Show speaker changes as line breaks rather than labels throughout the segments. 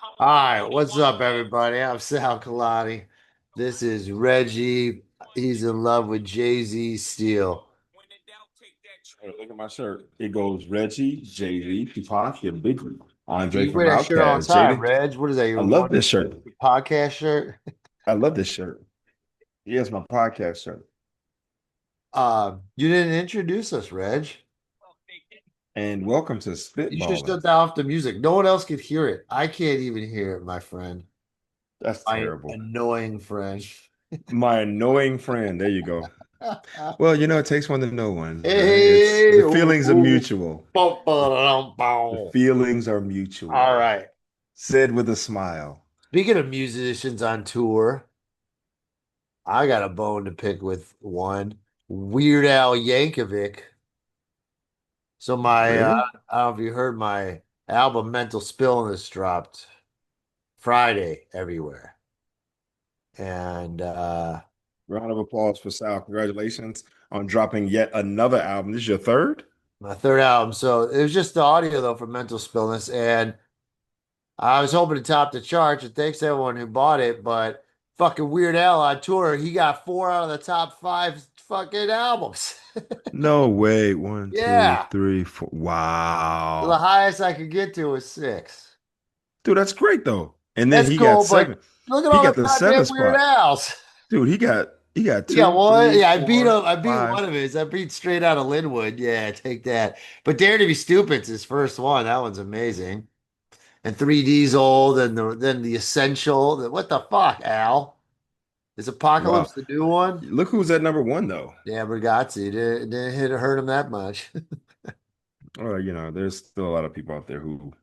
All right, what's up, everybody? I'm Sal Kalani. This is Reggie. He's in love with Jay-Z Steel.
Hey, look at my shirt. It goes Reggie, JD, Tupac, and Biggie. Andre
You
from
wear that shirt all the
Outkast.
time,
Jada.
Reg. What is that?
I
Your
love
morning
this shirt.
podcast shirt?
I love this shirt. Yes, my podcast shirt.
You didn't introduce us, Reg.
And welcome to
You should
Spitballin.
shut down off the music. No one else could hear it. I can't even hear it, my friend.
That's
My
terrible.
annoying friend.
My annoying friend. There you go. Well, it takes one to know one, right? It's
Hey,
the
ooh,
feelings are
ooh.
mutual.
Bum,
The,
ba-da-dum,
the
bow.
feelings are
All
mutual.
right.
Said with a smile.
Speaking of musicians on tour, I got a bone to pick with one. Weird Al Yankovic. So
Really?
I don't know if you heard my album Mental Stillness dropped Friday everywhere. And
Round of applause for Sal. Congratulations on dropping yet another album. This is your third?
my third album. So it was just the audio though for Mental Stillness. And I was hoping to top the charts. And thanks to everyone who bought it, but fucking Weird Al on tour, he got four out of the top five fucking albums.
No way. One, two,
Yeah.
three, four.
So the
Wow.
highest I could get to was six.
Dude, that's great though. And then
That's
he got
cool, but
seven.
look at
He
all
got
the
the
goddamn
seven
Weird
spot.
Al's.
Dude, he got
You got
two,
one?
three,
Yeah, I beat
four,
him. I beat
five.
one of his. I beat Straight Out of Linwood. Yeah, take that. But Dare to Be Stupid's his first one. That one's amazing. And 3D's old, and then the Essential. What the fuck, Al? Is
Wow.
Apocalypse the new one?
Look who's at number one though.
Yeah, Ragazzi didn't hurt him that much.
There's still a lot of people out there who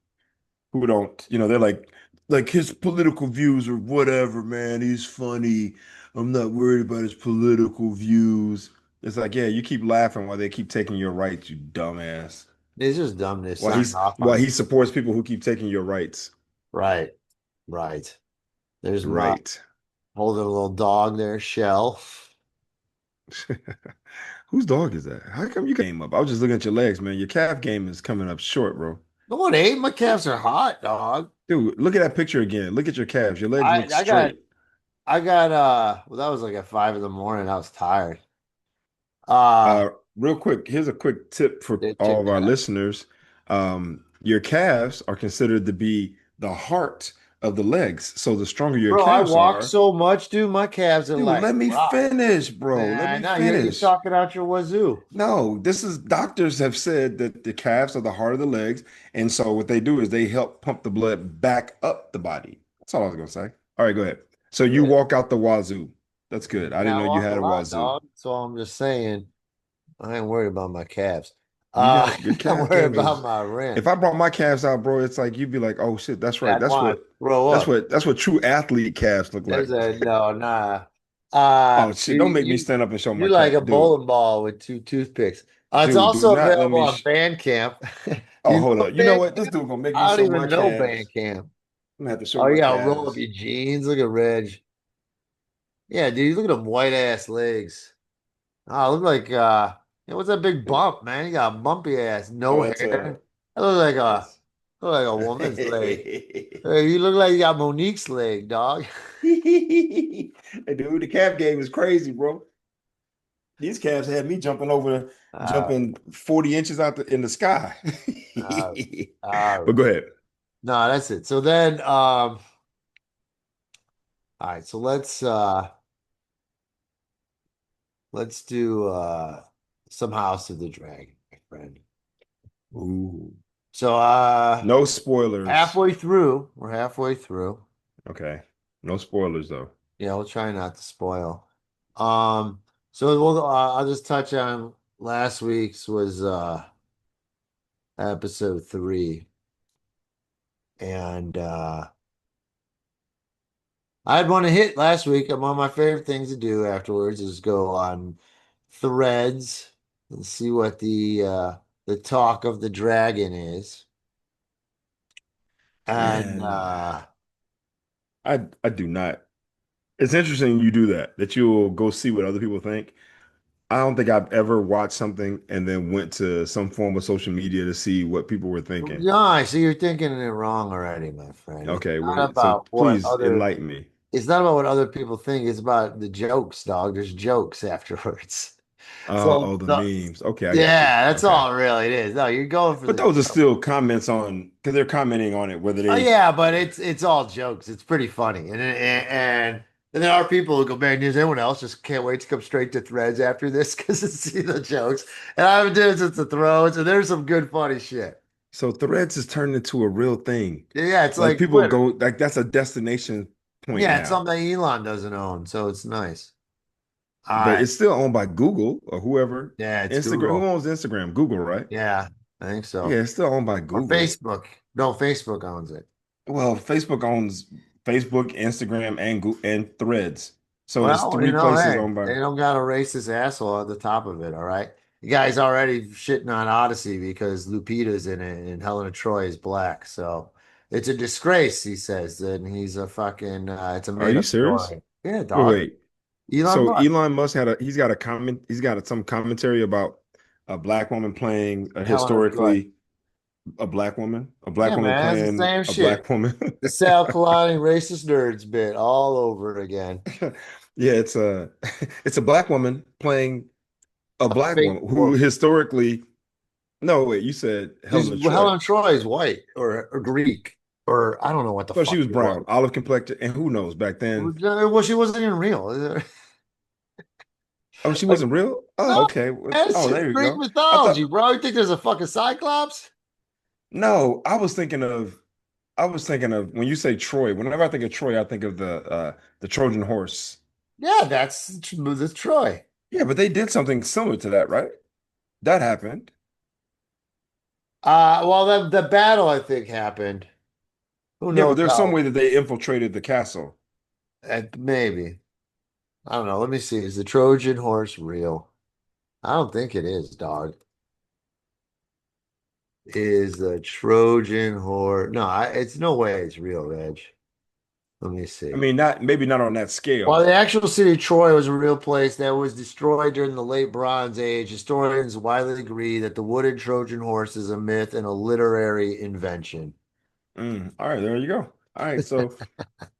don't, they're like his political views or whatever, man. He's funny. I'm not worried about his political views. It's like, yeah, you keep laughing while they keep taking your rights, you dumbass.
It's just dumb to
While
sign
he's
off
while
on.
he supports people who keep taking your rights.
Right, right. There's my
Right.
holding a little dog there, Shell.
Whose dog is that? How come you came up? I was just looking at your legs, man. Your calf game is coming up short, bro.
No, it ain't. My calves are hot, dog.
Dude, look at that picture again. Look at your calves. Your legs
I
look
I got
straight.
I got well that was like at 5 in the morning. I was tired. Uh
Real quick, here's a quick tip for all
Check
of our
that out.
listeners. Your calves are considered to be the heart of the legs. So the stronger your
Bro, I
calves
walk
are,
so much, dude. My calves are
dude,
like
let me
rock.
finish, bro. Let
Nah,
me
nah, you're
finish.
talking out your wazoo.
No, this is doctors have said that the calves are the heart of the legs. And so what they do is they help pump the blood back up the body. That's all I was gonna say. All right, go ahead. So you
Yeah.
walk out the wazoo. That's good. I
Yeah,
didn't
I
know you
walk a
had a
lot,
wazoo.
dog. So I'm just saying, I ain't worried about my calves.
You got your
I'm
calf
worried
game
about
is
my rent.
if I brought my calves out, bro, it's like you'd be like, oh shit, that's
Yeah,
right.
I'd want to grow up.
That's what true athlete calves look like.
There's a no, nah.
Oh shit, don't make me
You
stand up and show my
you're like a
cat. Dude,
bowling ball with two toothpicks. It's
dude, do
also
not let
available
me
on Bandcamp. Do
oh
you
hold
know
up. You know what? This
Bandcamp?
dude gonna make me
I don't
show my
even know
calves.
Bandcamp.
I'm gonna have to show
Oh,
my
you gotta roll up
calves.
your jeans. Look at Reg. Yeah, dude, look at them white ass legs. Oh, look like what's that big bump, man? You got a bumpy ass,
Oh,
no
that's
hair. That looks like a
that's
look like a woman's leg. Hey, you look like you got Monique's leg, dog.
Hey, dude, the calf game is crazy, bro. These calves had me
Uh,
jumping 40 inches in the sky.
uh, uh,
But go ahead.
no, that's it. So then, all right, so let's do some House of the Dragon, my friend.
Ooh.
So
No spoilers.
halfway through, we're halfway through.
Okay. No spoilers though.
Yeah, we'll try not to spoil. Um, so I'll just touch on last week's was episode three. And I had one to hit last week. And one of my favorite things to do afterwards is go on threads and see what the talk of the dragon is. And
Man, I do not. It's interesting you do that, that you'll go see what other people think. I don't think I've ever watched something and then went to some form of social media to see what people were thinking.
No, I see you're thinking it wrong already, my friend. It's
Okay,
not
wait. So
about what
please
other
enlighten me.
it's not about what other people think. It's about the jokes, dog. There's jokes afterwards.
Oh,
So
oh, the memes. Okay, I got you.
yeah, that's
Okay.
all it really is. No, you're going for
But
the
those are
joke.
still comments on because they're commenting on it, whether
Oh
they
yeah, but it's all jokes. It's pretty funny, and there are people who go, man, does anyone else just can't wait to come straight to Threads after this because to see the jokes. And I haven't done it since the throws, and there's some good funny shit.
so Threads is turned into a real thing.
Yeah, it's
Like
like
people
Twitter.
go like that's a destination point
Yeah, it's
now.
something Elon doesn't own, so it's nice. All
But
right.
it's still owned by Google or whoever.
Yeah, it's
Instagram. Who
Google.
owns Instagram? Google, right?
Yeah, I think
Yeah,
so.
it's still owned by
Or
Google.
Facebook. No, Facebook owns it.
Well, Facebook owns Facebook, Instagram, and and Threads. So it's
Well, you
three
know,
places
hey,
owned by.
they don't got a racist asshole at the top of it, all right? The guy's already shitting on Odyssey because Lupita's in it and Helena Troy is black. So it's a disgrace, he says. And he's a fucking, it's a
Are
made
you
up
serious?
story. Yeah,
Wait,
dog.
wait.
Elon
So
Musk,
Elon Musk he's got a comment, he's got some commentary about a black woman playing
Helena Troy.
a black
Yeah,
woman
man, it's the
playing
same
a
shit.
black woman.
The Sal Kalani racist nerds bit all over again.
Yeah, it's a black woman playing a
A
black
fake
woman who
woman.
historically, no, wait, you said
She's
Helena Troy.
Helen Troy is white or Greek or I don't know what the
Well, she
fuck
was
it was.
brown, olive complected, and who knows back then.
Well, she wasn't even real.
Oh, she
Like,
wasn't real? Oh,
no,
okay.
man, it's
Oh,
just
there you
Greek
go. I
mythology,
thought
bro. You think there's a fucking Cyclops?
no, I was thinking of when you say Troy, whenever I think of Troy, I think of the Trojan horse.
Yeah, that's Troy.
Yeah, but they did something similar to that, right? That happened.
Well, the battle I think happened. Who
Yeah, but
knows
there's some
how?
way that they infiltrated the castle.
Maybe. I don't know. Let me see. Is the Trojan horse real? I don't think it is, dog. Is the Trojan horse? No, it's no way it's real, Reg. Let me
I
see.
mean, not maybe not on that
While
scale.
the actual city of Troy was a real place that was destroyed during the late Bronze Age, historians widely agree that the wooden Trojan horse is a myth and a literary invention.
All right, there you go. All right, so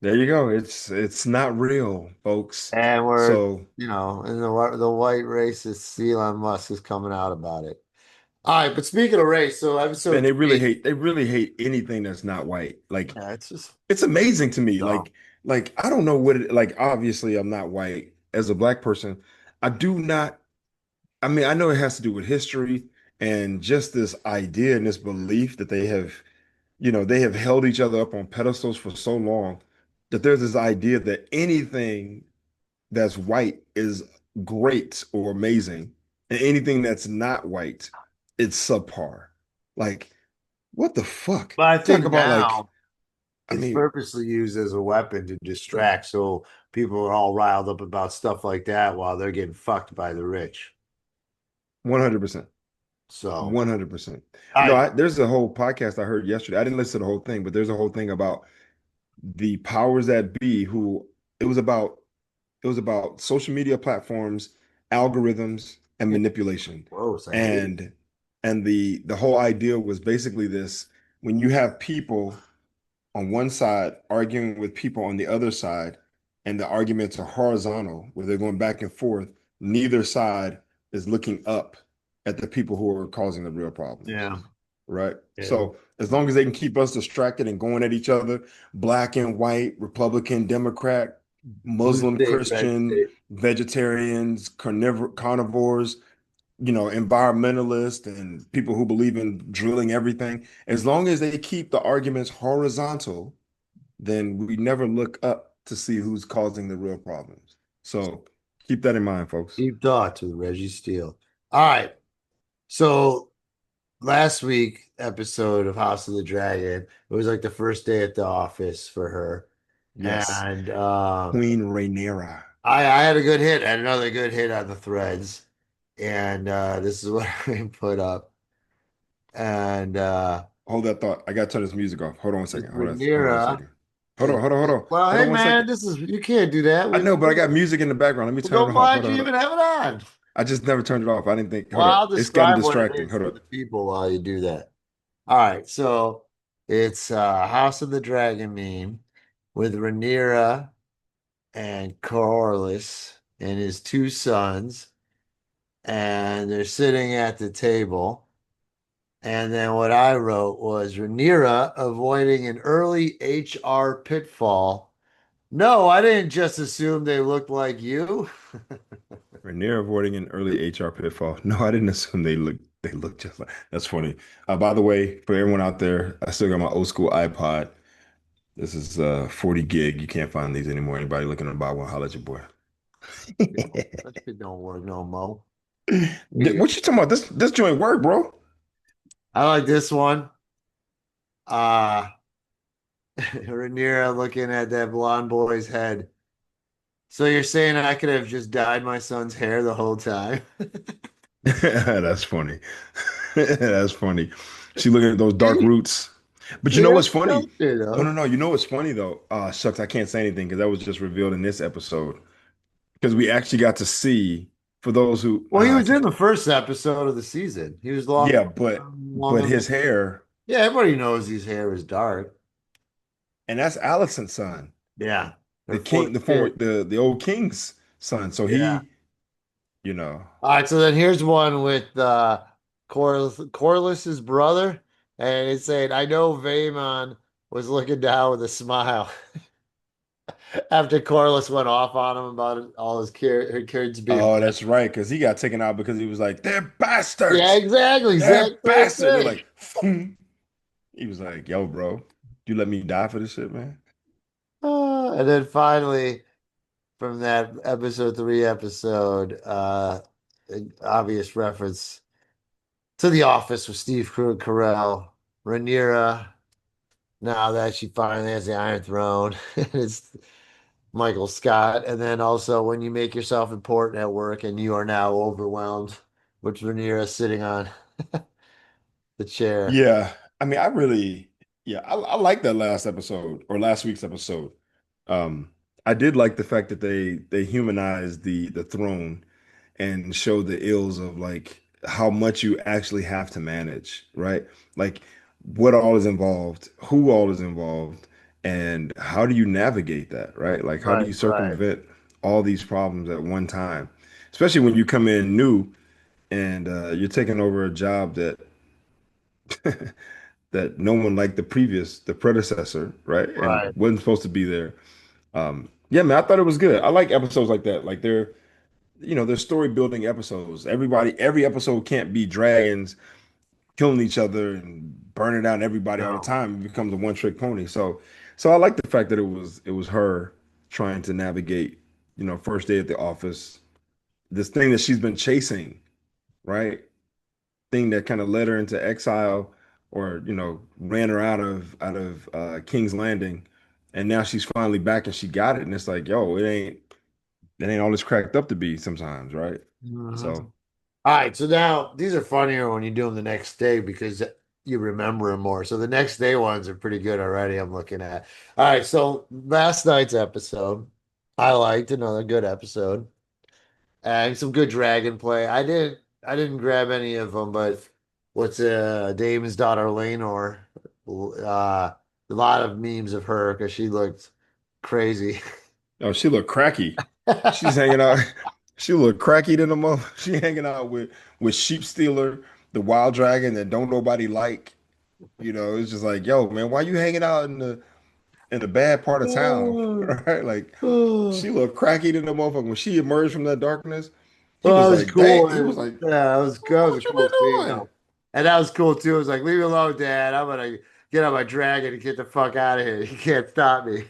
there you go. It's not real, folks.
And
So,
and the white racist Elon Musk is coming out about it. All right, but speaking of race, so
man,
episode 3,
they really hate anything that's not white. Like
yeah, it's just
it's amazing to me.
dumb.
Like I don't know what it like obviously I'm not white as a black person. I do not I mean, I know it has to do with history and just this idea and this belief that they have, they have held each other up on pedestals for so long that there's this idea that anything that's white is great or amazing, and anything that's not white, it's subpar. Like, what the fuck?
But I
Talk
think
about like,
now
I
it's
mean,
purposely used as a weapon to distract, so people are all riled up about stuff like that while they're getting fucked by the rich.
100%.
So
100%. No,
I
there's a whole podcast I heard yesterday. I didn't listen to the whole thing, but there's a whole thing about the powers that be who it was about it was about social media platforms, algorithms, and
yeah,
manipulation.
gross. I hate it.
And the whole idea was basically this: when you have people on one side arguing with people on the other side, and the arguments are horizontal, where they're going back and forth, neither side is looking up at the people who are causing the real problems.
Yeah.
Right.
Yeah.
So as long as they can keep us distracted and going at each other, black and white, Republican, Democrat,
Blue
Muslim,
state, red
Christian,
state.
vegetarians, carnivores, environmentalists and people who believe in drilling everything, as long as they keep the arguments horizontal, then we never look up to see who's causing the real problems. So keep that in mind, folks.
Deep thoughts with Reggie Steele. All right. So last week episode of House of the Dragon, it was like the first day at the office for her.
Yes.
And
Queen Rhaenyra.
I had a good hit. I had another good hit on the threads. And this is what I put up. And
Hold that thought. I gotta turn this music off. Hold on one second. Hold on a
Rhaenyra
second.
is well,
Hold
hey
on one
man,
second.
this is you can't do that.
I know, but I got music in the background. Let me
Well,
turn
go
it off.
why'd you even have it on?
I just never turned it off. I didn't think.
Well,
Hold up,
I'll
it's gotten
describe what it
distracting.
is
Hold
for
up.
the people while you do that. All right, so it's House of the Dragon meme with Rhaenyra and Corlys and his two sons, and they're sitting at the table. And then what I wrote was Rhaenyra avoiding an early HR pitfall. No, I didn't just assume they looked like you.
We're near avoiding an early HR pitfall. No, I didn't assume they look just like. That's funny. By the way, for everyone out there, I still got my old school iPod. This is 40 gig. You can't find these anymore. Anybody looking to buy one, holla at your boy.
That shit don't work no more.
What you talking about? This joint work, bro.
I like this one. Uh Rhaenyra looking at that blonde boy's head. So you're saying I could have just dyed my son's hair the whole time?
That's funny. That's funny. She looking at those dark
He
roots. But you know what's
didn't
funny?
touch it,
No, no,
though.
no. You know what's funny though? Shucks, I can't say anything because that was just revealed in this episode. Because we actually got to see for those who
Well, he
I
was in
can't.
the first episode of the season. He was long,
Yeah, but
long.
his hair,
Yeah, everybody knows his hair is dark.
and that's Alex's son,
Yeah, their
the
fourth
king, the former,
kid.
the old king's son. So
Yeah.
he, you know,
All right, so then here's one with Corliss's brother, and it's saying, "I know Vaemon was looking down with a smile after Corliss went off on him about all her kids being
oh,
bad."
that's right, because he got taken out because he was like, they're
Yeah,
bastards,
exactly.
they're
Exact same
bastards. They're
thing.
like, "Phoom." He was like, yo, bro, you let me die for this shit, man.
And then finally, from that episode three episode, an obvious reference to The Office with Steve Carell, Rhaenyra. Now that she finally has the Iron Throne, it's Michael Scott. And then also when you make yourself important at work and you are now overwhelmed, which Rhaenyra is sitting on the chair.
Yeah, I mean, yeah, I like that last episode or last week's episode. Um, I did like the fact that they humanized the throne and show the ills of like how much you actually have to manage, right? Like what all is involved, who all is involved, and how do you navigate that, right? Like how do
Right,
you
right,
circumvent all these problems at one time, especially when you come in new and you're taking over a job that that no one liked the predecessor, right? And
right.
wasn't supposed to be there. Yeah, man, I thought it was good. I like episodes like that. Like they're story building episodes. Every episode can't be dragons killing each other and burning down everybody all the
No.
time. It becomes a one trick pony. So I like the fact that it was her trying to navigate, first day at the office, this thing that she's been chasing, right? Thing that kind of led her into exile or, ran her out of King's Landing. And now she's finally back and she got it. And it's like, yo, it ain't all it's cracked up to be sometimes, right?
Mhm.
So
All right, so now these are funnier when you do them the next day because you remember them more. So the next day ones are pretty good already. I'm looking at. All right, so last night's episode, I liked another good episode and some good dragon play. I didn't grab any of them, but what's Damon's daughter Lenore? A lot of memes of her because she looked crazy.
oh, she looked cracky. She's hanging out. She looked cracky than a mother. She hanging out with Sheep Stealer, the wild dragon that don't nobody like. It's just like, yo, man, why you hanging out in the bad part of town, right? Like, she looked cracky than a motherfucker. When she emerged from that darkness, he
Well,
was
that was
like, dang,
cool.
he was like,
Yeah, that was a
what you
cool scene
been doing,
though. And that was cool too. It was like, leave me alone, Dad. I'm gonna get on my dragon and get the fuck out of here. You can't stop me.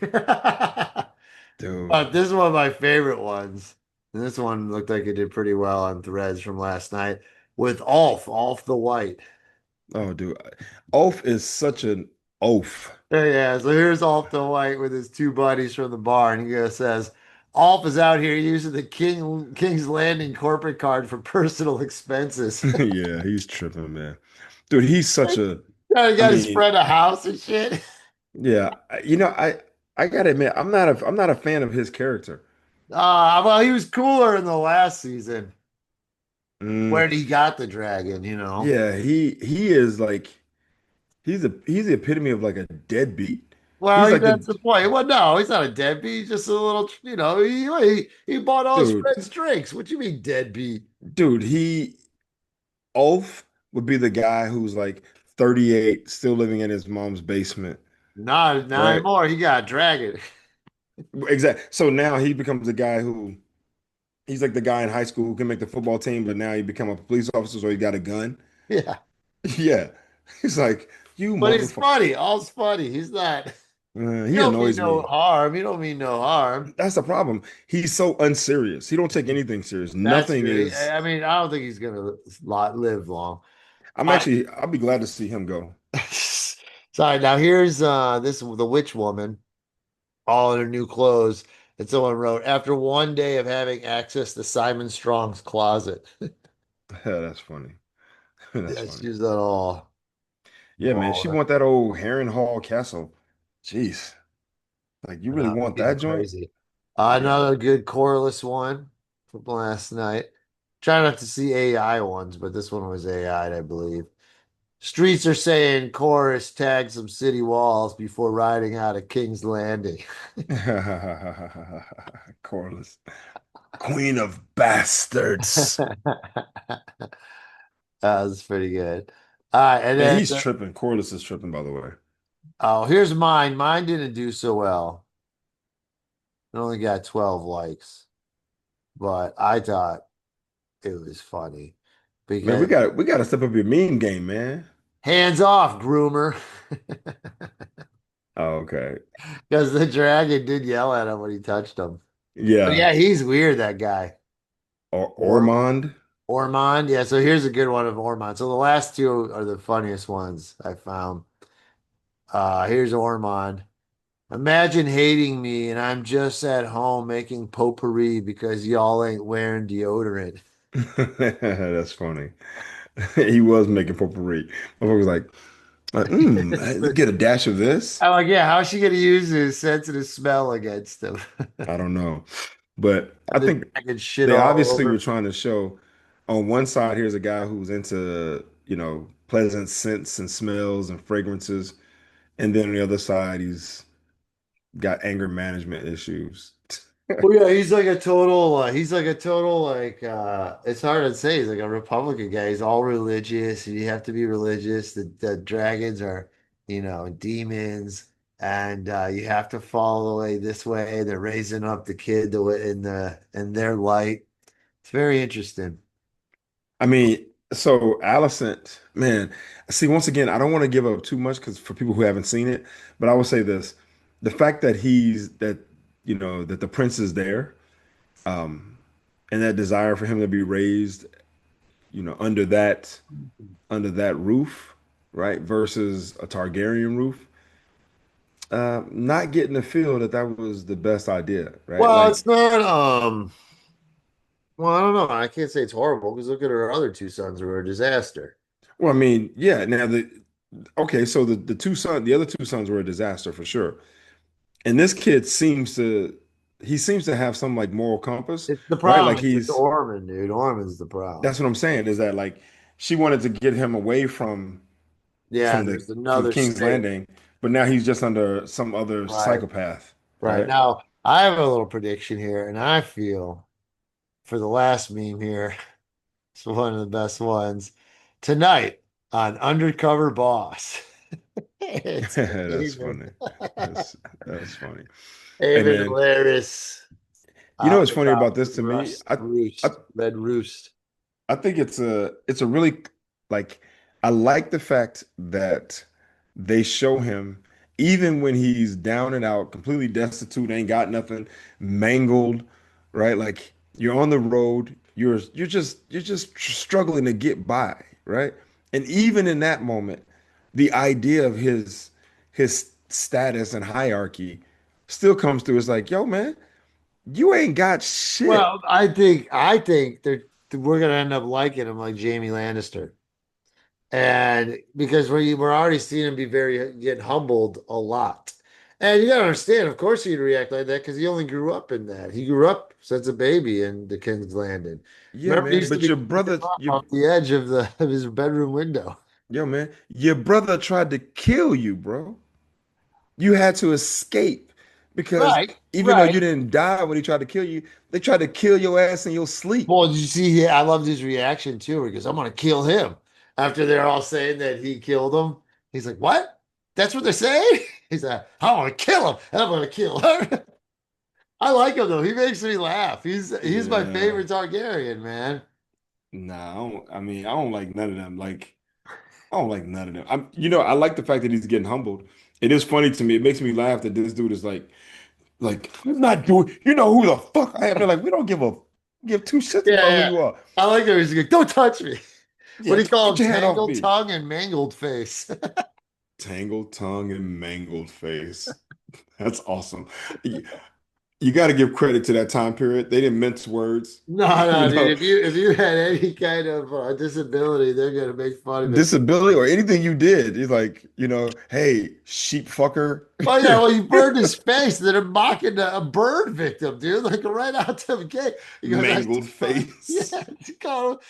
dude?
But this is one of my favorite ones. And this one looked like it did pretty well on threads from last night with Ulf the White.
Oh, dude, Oath is such an oaf.
Yeah, so here's Ulf the White with his two buddies from the bar, and says, Ulf is out here using the King's Landing corporate card for personal expenses.
Yeah, he's tripping, man. Dude, he's such a.
Trying to
I
get his
mean,
friend a house and shit.
yeah, I gotta admit, I'm not a fan of his character.
Well, he was cooler in the last season.
Mm,
where he got the dragon, you know.
yeah, he is like he's the epitome of like a deadbeat.
Well,
He's like
that's
the
the point. Well, no, he's not a deadbeat. He's just a little, you know, he bought all his
dude,
friends drinks. What you mean deadbeat?
dude, he Ulf would be the guy who's like 38, still living in his mom's basement,
Not
right?
anymore. He got a dragon.
Exactly. So now he becomes the guy who he's like the guy in high school who can make the football team, but now he become a police officer, so he got a gun.
Yeah.
Yeah. He's like, you
But he's
motherfucker.
funny. All's funny. He's not, you
He
don't mean
annoys
no
me.
harm. You don't mean no harm.
That's the problem. He's so unserious. He don't take anything serious.
That's
Nothing
true.
is.
I mean, I don't think he's gonna live long.
I'll be glad to see him go.
Sorry, now here's this the witch woman, all in her new clothes. And someone wrote, after one day of having access to Simon Strong's closet.
Yeah, that's funny. That's
Yeah,
funny.
she's not all
Yeah, man. She
bald.
want that old Heron Hall castle. Jeez. Like, you really want
Getting
that joint?
crazy.
Yeah.
Another good coreless one from last night. Try not to see AI ones, but this one was AI, I believe. Streets are saying chorus tag some city walls before riding out of King's Landing.
Corliss. Queen of bastards.
That was pretty good. All right, and
Man,
then
he's tripping. Corliss is tripping, by the way.
oh, here's mine. Mine didn't do so well. It only got 12 likes, but I thought it was funny
Man,
because
we gotta step up your meme game, man.
hands off, groomer.
Oh, okay.
Because the dragon did yell at him when he touched him. But
Yeah.
yeah, he's weird, that guy. Or
Ormond.
Ormond. Yeah, so here's a good one of Ormond. So the last two are the funniest ones I found. Here's Ormond. Imagine hating me and I'm just at home making potpourri because y'all ain't wearing deodorant.
That's funny. He was making potpourri. Motherfucker was like, let's get a dash of this.
I'm like, yeah, how's she gonna use his sensitive smell against him?
I don't know. But I
And the
think
dragon shit
they
all
obviously were
over.
trying to show on one side, here's a guy who's into, pleasant scents and smells and fragrances. And then on the other side, he's got anger management issues.
Oh yeah, he's like a total it's hard to say. He's like a Republican guy. He's all religious. You have to be religious. The dragons are, you know, demons and you have to follow the way this way. They're raising up the kid in their light. It's very interesting.
I mean, so Alicent, man, see, once again, I don't want to give up too much because for people who haven't seen it, but I will say this: the fact that that the prince is there, um, and that desire for him to be raised, under that roof, right, versus a Targaryen roof, not getting the feel that that was the best idea, right?
Well,
Like,
it's not well, I don't know. I can't say it's horrible because look at her other two sons who were a disaster.
well, I mean, yeah. Now okay, so the other two sons were a disaster for sure. And this kid seems to have some like moral compass,
It's the
right? Like
problem is it's Ormond, dude. Ormond's the problem.
that's what I'm saying is that like she wanted to get him away
Yeah, and there's
from
another
King's
state.
Landing, but now he's just under some other
Right.
psychopath,
Right.
right?
Now, I have a little prediction here, and I feel for the last meme here, it's one of the best ones. Tonight on Undercover Boss. It's
That's
Haven.
funny. That's funny. Hey
Haven
man,
Hilarious
you know
out
what's
and
funny
about
about this
with
to me? I
Red Roost.
I think it's a really like I like the fact that they show him even when he's down and out, completely destitute, ain't got nothing, mangled, right? Like you're on the road, you're just struggling to get by, right? And even in that moment, the idea of his status and hierarchy still comes through. It's like, yo, man, you ain't got shit.
Well, I think we're gonna end up liking him like Jamie Lannister. And because we're already seeing him be very get humbled a lot. And you gotta understand, of course he'd react like that because he only grew up in that. He grew up since a baby in the King's Landing.
Yeah,
Remember, he
man.
used to
But
be
your
kicking
brother,
off the edge of the of his bedroom window.
yo, man, your brother tried to kill you, bro. You had to escape because
Right,
even though you
right.
didn't die when he tried to kill you, they tried to kill your ass in your sleep.
Well, did you see? I loved his reaction too. He goes, "I'm gonna kill him." After they're all saying that he killed him, he's like, "What? That's what they're saying?" He's like, "I'm gonna kill him, and I'm gonna kill her." I like him though. He makes me laugh. He's my
Yeah.
favorite Targaryen, man.
Nah, I mean, I don't like none of them. Like, I don't like none of them. I like the fact that he's getting humbled. It is funny to me. It makes me laugh that this dude is like, I'm not doing, you know who the fuck I am. They're like, we don't give two shits
Yeah,
about who
yeah.
you are.
I like him. He's like, "Don't touch me." What
Yeah,
do you call
get
him?
your hand off
Tangled
me.
tongue and mangled face.
Tangled tongue and mangled face. That's awesome. You got to give credit to that time period. They didn't mince words.
No,
You
no, dude.
know,
If you had any kind of disability, they're gonna make fun of it.
disability or anything you did. He's like, hey, sheep fucker.
Oh yeah, well, you burned his face. They're mocking a bird victim, dude. Like right out to the gate. He goes, "I
Mangled
yeah."
face.
You call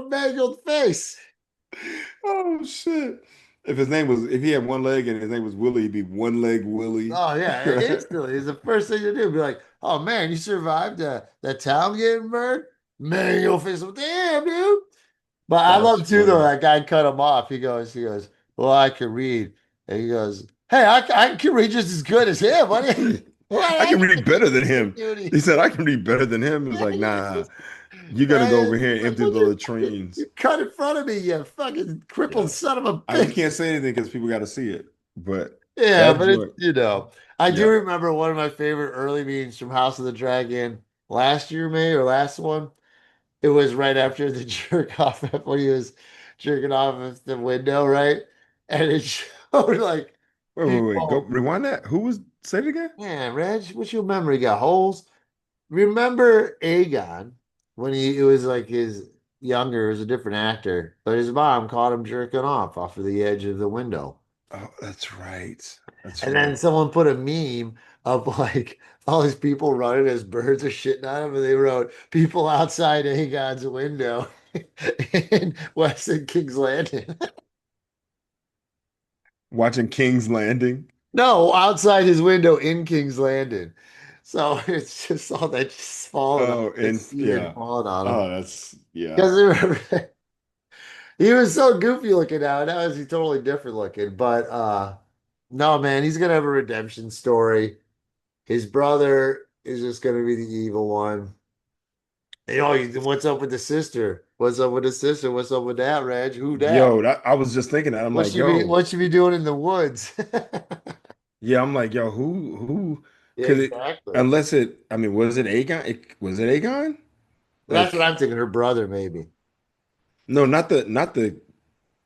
him mangled face.
Oh shit. If he had one leg and his name was Willie, he'd be one leg Willie.
Oh yeah, instantly. It's the first thing you do. Be like, "Oh man, you survived that town getting burned." Mangled face. Damn, dude. But I
That's
love too though
funny.
that guy cut him off. He goes, "Well, I can read," and he goes, "Hey, I can read just as good as him. What? What?
I
I
can
can
read better than
read
him.
duty."
He said, I can read better than him. It was like,
He's
nah,
just,
you gotta go over here and
like,
empty
what
the
you
latrines.
cut in front of me, you fucking crippled
Yeah.
son of a
We
bitch.
can't say anything because people gotta see it. But
Yeah,
that
but it's
joint,
I do
yep.
remember one of my favorite early meetings from House of the Dragon last year, May or last one. It was right after the jerk off when he was jerking off at the window, right? And it showed like
Wait. Go
people.
rewind that. Who was say it again?
Man, Reg, what's your memory got holes? Remember Aegon when it was like his younger, it was a different actor, but his mom caught him jerking off of the edge of the window.
Oh, that's right. That's
And then
right.
someone put a meme of like all these people running as birds are shitting on him, and they wrote people outside Aegon's window in Weston King's Landing.
Watching King's Landing.
No, outside his window in King's Landing. So it's just all that just falling on
Oh,
that
and
ceiling
yeah.
falling on him.
Oh, that's yeah.
Because he was so goofy looking now. Now he's totally different looking. But no, man, he's gonna have a redemption story. His brother is just gonna be the evil one. What's up with the sister? What's up with the sister? What's up with that, Reg? Who that?
I was just thinking that. I'm
What
like,
she be
yo,
what she be doing in the woods?
yeah, I'm like, yo, who
Yeah,
could it
exactly.
unless I mean, was it Aegon? Was it Aegon?
That's what
Like,
I'm thinking. Her brother, maybe.
no, not the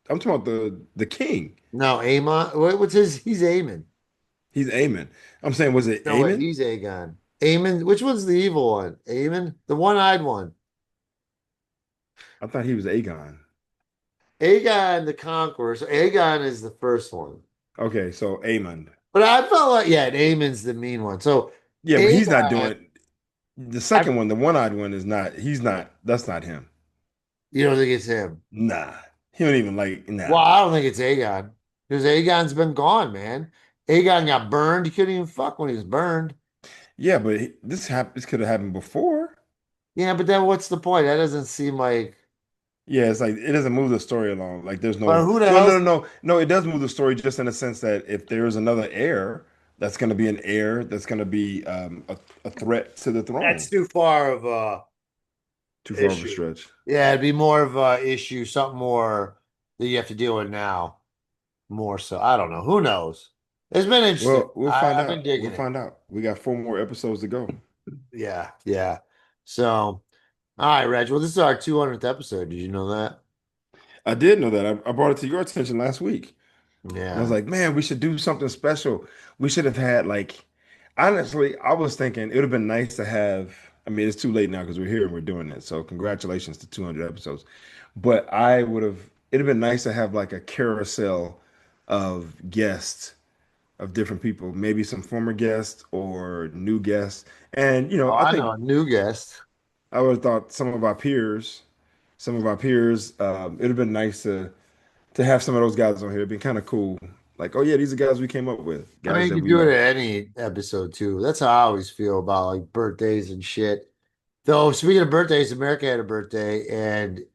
I'm talking about the king.
No, Amon. What's his? He's Aemon.
He's Aemon. I'm saying, was it
No, wait,
Aemon?
he's Aegon. Aemon. Which one's the evil one? Aemon, the one-eyed one.
I thought he was Aegon.
Aegon the Conqueror. So Aegon is the first one.
Okay, so Aemon.
But I felt like, yeah, Aemon's the mean one. So
Yeah, but he's not
Aegon,
doing the
I,
second one, the one-eyed one is not, he's not, that's not him.
you don't think it's him?
Nah. He don't even like,
Well,
nah.
I don't think it's Aegon because Aegon's been gone, man. Aegon got burned. He couldn't even fuck when he was burned.
Yeah, but this could have happened before.
Yeah, but then what's the point? That doesn't seem like.
Yeah, it's like it doesn't move the story along. Like there's
But
no
who the
well,
hell's
no, it does move the story just in the sense that if there's another heir, that's going to be an heir that's going to be a threat to the
that's
throne.
too far of a
Too far of a
issue.
stretch.
Yeah, it'd be more of a issue, something more that you have to deal with now. More so. I don't know. Who knows? It's been interesting.
Well, we'll find
I've been
out. We'll
digging it.
find out. We got 4 more episodes to go.
Yeah, yeah. So, all right, Reg. Well, this is our 200th episode. Did you know that?
I did know that. I brought it to your attention last week. And I was
Yeah.
like, man, we should do something special. We should have had honestly, I was thinking it would have been nice to have. I mean, it's too late now because we're here and we're doing it. So congratulations to 200 episodes. But it'd have been nice to have like a carousel of guests of different people, maybe some former guests or new guests. And
Oh,
I
I know
think
a new guest.
I would have thought some of our peers, it'd have been nice to have some of those guys on here. It'd been kind of cool. Like, oh yeah, these are guys we came up with,
I mean,
guys
you
that
could
we
do it
know.
at any episode too. That's how I always feel about like birthdays and shit. Though, speaking of birthdays, America had a birthday, and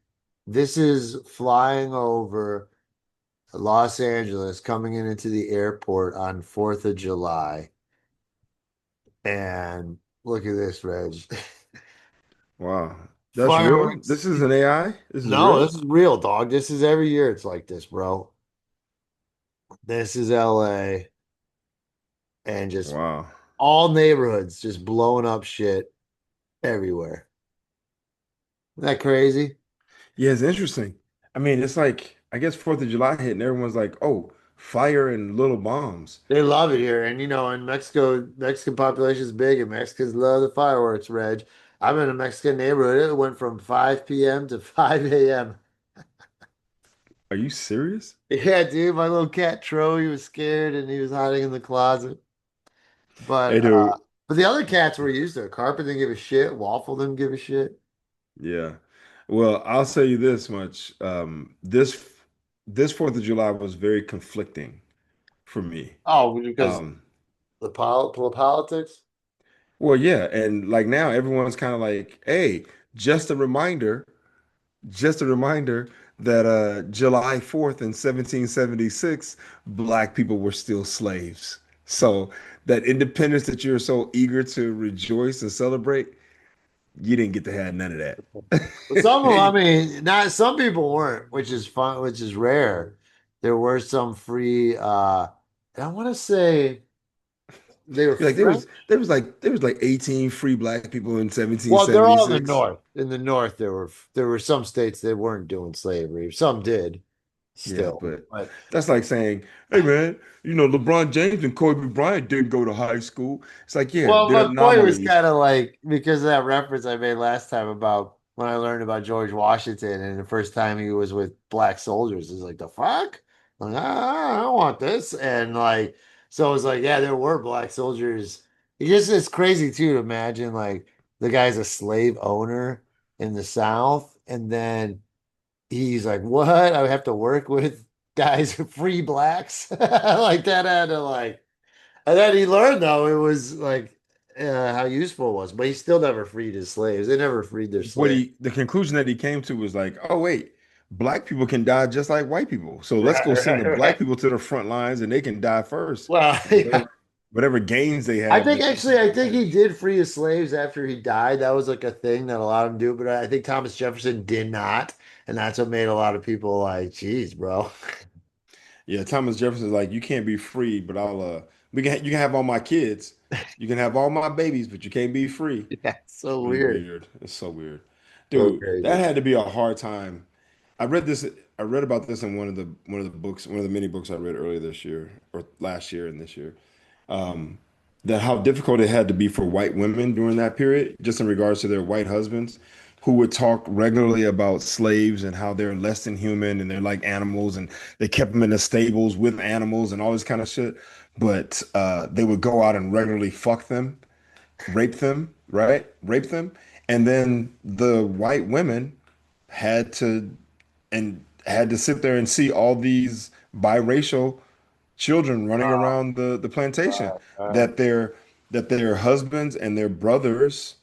this is flying over Los Angeles, coming in into the airport on 4th of July. And look at this, Reg.
Wow, that's real.
Fireworks.
This is an AI. This is
No,
real.
this is real, dog. This is every year it's like this, bro. This is LA and just
Wow.
all neighborhoods just blowing up shit everywhere. Isn't that crazy?
Yeah, it's interesting. I mean, it's like I guess Fourth of July hit, and everyone's like, "Oh, fire and little bombs."
They love it here. And in Mexico, Mexican population is big and Mexicans love the fireworks, Reg. I'm in a Mexican neighborhood. It went from 5 p.m. to 5 a.m.
Are you serious?
Yeah, dude, my little cat Tro, he was scared and he was hiding in the closet. But
Hey, dude.
but the other cats were used to it. Carpet didn't give a shit. Waffle didn't give a shit.
Yeah. Well, I'll say you this much. This Fourth of July was very conflicting for me.
Oh, because
Um,
the politics?
well, yeah, and like now everyone's kind of like, "Hey, just a reminder, just a reminder that July 4th in 1776, black people were still slaves." So that independence that you're so eager to rejoice and celebrate, you didn't get to have none of
But some of them, I
that.
mean, not some people weren't, which is fun, which is rare. There were some free I want to say they were
Like there
French.
was there was like there was like 18 free black people in
Well, they're all in the
1776.
north. In the north, there were some states that weren't doing slavery. Some did
Yeah,
still.
but
But
that's like saying, hey man, LeBron James and Kobe Bryant didn't go to high school. It's like, yeah,
well,
they're
my point was
anomalies.
kind of like because of that reference I made last time about when I learned about George Washington and the first time he was with black soldiers. It's like the fuck? Like, I don't want this. And like, so it was like, yeah, there were black soldiers. It's crazy too to imagine like the guy's a slave owner in the South, and then he's like, what? I have to work with guys free blacks like that had to like. And then he learned though it was like how useful it was, but he still never freed his slaves. They never freed their
What
slaves.
he the conclusion that he came to was like, oh wait, black people can die just like white people. So let's
Right,
go send the
right,
black
right.
people to the front lines and they can die first.
Well,
And
yeah.
whatever gains they
I
have,
think
they can
actually,
take
I think he
advantage.
did free his slaves after he died. That was like a thing that allowed him to do. But I think Thomas Jefferson did not, and that's what made a lot of people like, "Geez, bro."
Yeah, Thomas Jefferson's like, you can't be free, but you can have all my kids, you can have all my babies, but you can't be free.
Yeah, it's so
Really
weird,
weird. It's so weird.
so
Dude, that
crazy.
had to be a hard time. I read this, I read about this in one of the many books I read earlier this year or last year and this year. Um, that how difficult it had to be for white women during that period, just in regards to their white husbands, who would talk regularly about slaves and how they're less than human and they're like animals and they kept them in the stables with animals and all this kind of shit. But they would go out and regularly fuck them, rape them, right? Rape them. And then the white women had to had to sit there and see all these biracial children running
Oh,
around the plantation
right, right,
that their husbands and their brothers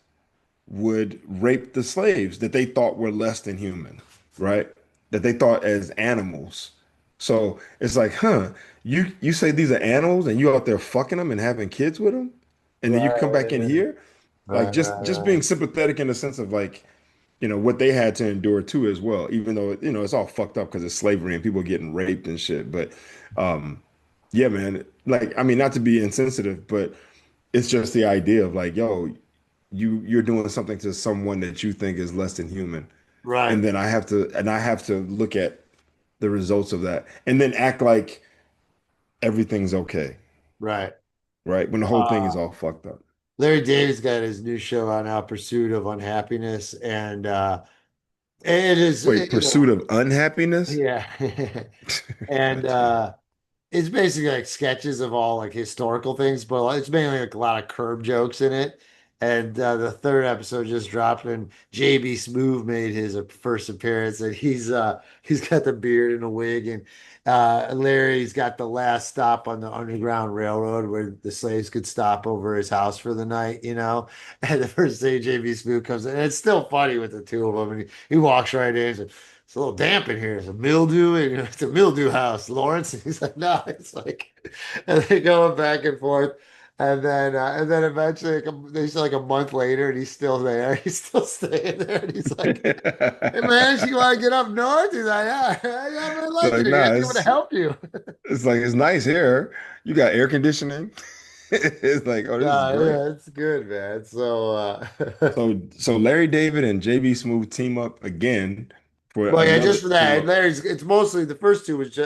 would rape the slaves that they thought were less than human, right? That they thought as animals. So it's like, huh, you say these are animals and you out there fucking them and having kids with them, and then you come back in
right,
here, like
right,
just
right.
being sympathetic in the sense of like, what they had to endure too as well, even though it's all fucked up because of slavery and people getting raped and shit. But yeah, man, like I mean, not to be insensitive, but it's just the idea of like, yo, you're doing something to someone that you think is less than human,
Right,
and then I have to look at the results of that, and then act like everything's okay,
right.
right? When the whole thing is
Uh,
all fucked up.
Larry David's got his new show on now, Pursuit of Unhappiness, and it is,
Wait, pursuit of unhappiness?
yeah, and it's basically like sketches of all like historical things, but it's mainly like a lot of curb jokes in it. And the third episode just dropped, and JB Smoove made his first appearance, and he's got the beard and a wig, and Larry's got the last stop on the Underground Railroad where the slaves could stop over his house for the night, you know. And the first day JB Smoove comes in, and it's still funny with the two of them, and he walks right in. It's a little damp in here. It's a mildew, and it's a mildew house, Lawrence. And he's like, no, it's like, and they go back and forth, and then eventually, they say like a month later, and he's still there. He's still staying there, and he's like, hey man, you want to get up north? He's like, yeah, I really like it
Like,
here. I
nah,
think I'm gonna help you.
it's like it's nice here. You got air conditioning. It's like, oh, this is
Yeah,
great.
yeah, it's good, man. So,
So Larry David and JB Smooth team up again for
well, yeah,
another
just for
team
that.
up.
Larry's. It's mostly the first two was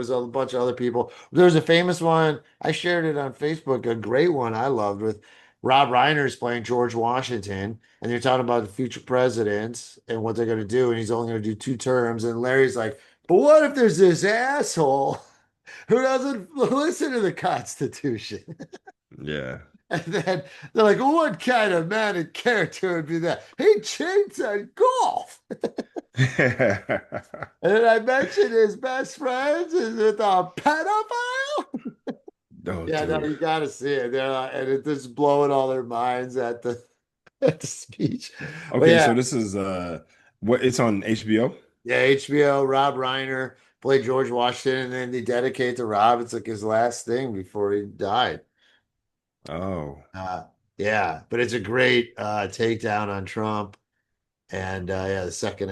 a bunch of other people. There was a famous one. I shared it on Facebook. A great one I loved with Rob Reiner's playing George Washington, and they're talking about the future presidents and what they're going to do, and he's only going to do 2 terms. And Larry's like, "But what if there's this asshole who doesn't listen to the Constitution?"
Yeah.
And then they're like, well, "What kind of man and character would be that? He cheats at golf." And then I mentioned his best friends is with a pedophile.
Oh,
Yeah, no,
dude.
you got to see it. And it's just blowing all their minds at the at the speech. But
Okay,
yeah,
so this is what it's on HBO.
yeah, HBO, Rob Reiner played George Washington, and then they dedicate to Rob. It's like his last thing before he died.
Oh.
Uh, yeah, but it's a great takedown on Trump. And yeah, the second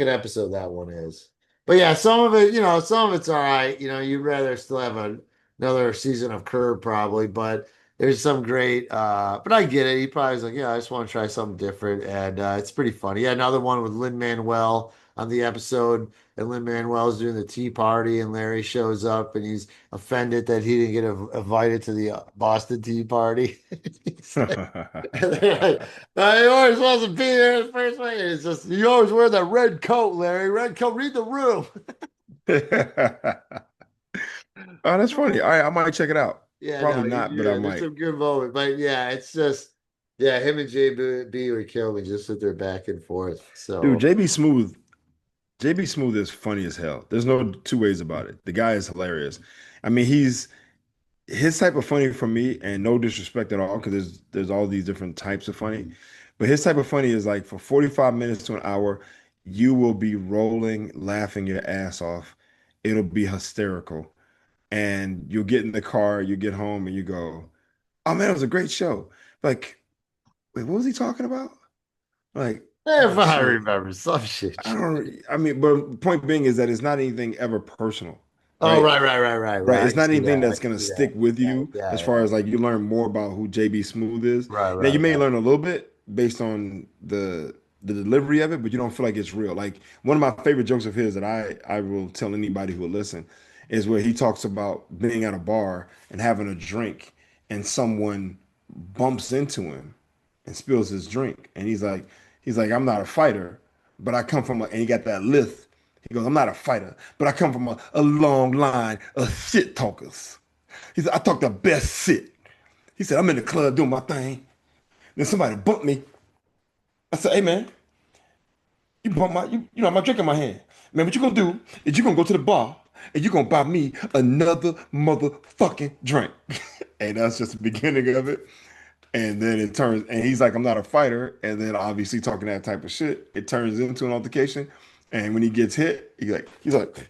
episode that one is. But yeah, some of it, some of it's all right. You'd rather still have another season of Curb probably, but there's some great but I get it. He probably was like, yeah, I just want to try something different. And it's pretty funny. Yeah, another one with Lin-Manuel on the episode, and Lin-Manuel's doing the tea party, and Larry shows up and he's offended that he didn't get invited to the Boston Tea Party. He's like, and they're like, he always wants to be there in the first place. It's just you always wear that red coat, Larry. Red coat. Read the room.
Oh, that's funny. All right, I might check it out.
Yeah,
Probably
no,
not, but I
there's
might.
some good moments, but yeah, it's just yeah, him and JB would kill me. Just sit there back and forth.
Dude,
So
JB Smooth is funny as hell. There's no two ways about it. The guy is hilarious. I mean, he's his type of funny for me, and no disrespect at all, because there's all these different types of funny. But his type of funny is like for 45 minutes to an hour, you will be rolling, laughing your ass off. It'll be hysterical. And you'll get in the car, you get home, and you go, "Oh man, it was a great show." Like, wait, what was he talking about? Like,
if
oh
I
shit.
remember some
I
shit.
don't, I mean, but point being is that it's not anything ever personal,
Oh,
right?
right, right, right, right,
Right.
right. I
It's not
see
anything
that. I
that's gonna
see
stick
that.
with
Yeah,
you
yeah,
as far
yeah.
as like you learn more about who JB Smooth is.
Right,
Now
right,
you may
right.
learn a little bit based on the delivery of it, but you don't feel like it's real. Like one of my favorite jokes of his that I will tell anybody who will listen is where he talks about being at a bar and having a drink and someone bumps into him and spills his drink. And he's like, I'm not a fighter, but I come from and he got that list. He goes, I'm not a fighter, but I come from a long line of shit talkers. He said, I talk the best shit. He said, I'm in the club doing my thing. Then somebody bumped me. I said, hey man, you bump you know, my drink in my hand. Man, what you gonna do is you gonna go to the bar and you gonna buy me another motherfucking drink. And that's just the beginning of it. And then it turns, and he's like, I'm not a fighter. And then obviously talking that type of shit, it turns into an altercation. And when he gets hit, he's like,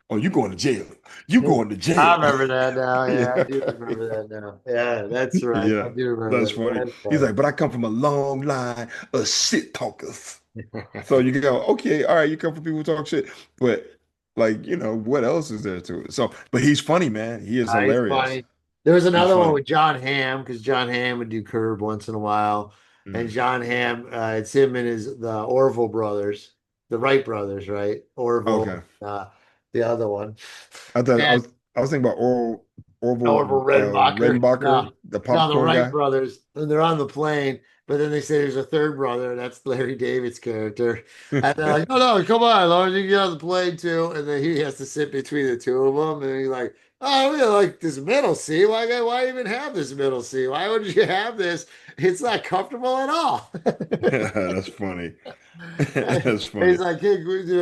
oh, you going to jail. You going to
I
jail.
remember that now. Yeah, I
Yeah.
do remember that now. Yeah, that's right. I
Yeah.
do remember
That's
that.
funny.
That's
He's
funny.
like, but I come from a long line of shit talkers. So you can go, okay, all right, you come from people who talk shit. But like, what else is there to it? So, but he's funny, man. He is
He's
hilarious.
funny. There was
He's
another one
funny.
with John Hamm because John Hamm would do Curb once in a while, and
Mm.
John Hamm, it's him and the Orville brothers, the Wright brothers, right?
Okay.
Orville, the other one,
I thought I
and
was I was thinking about Orville
Orville Redenbacher.
Redenbacher,
No,
the
no, the
popcorn
Wright
guy.
brothers, and they're on the plane, But then they say there's a third brother, and that's Larry David's character. And they're like, "No, no, come on, as long as you can get on the plane too." And then he has to sit between the two of them, and he's like, "Oh, I really like this middle seat. Why even have this middle seat? Why would you have this? It's not comfortable at all."
That's funny. That's
He's
funny.
like, "Hey,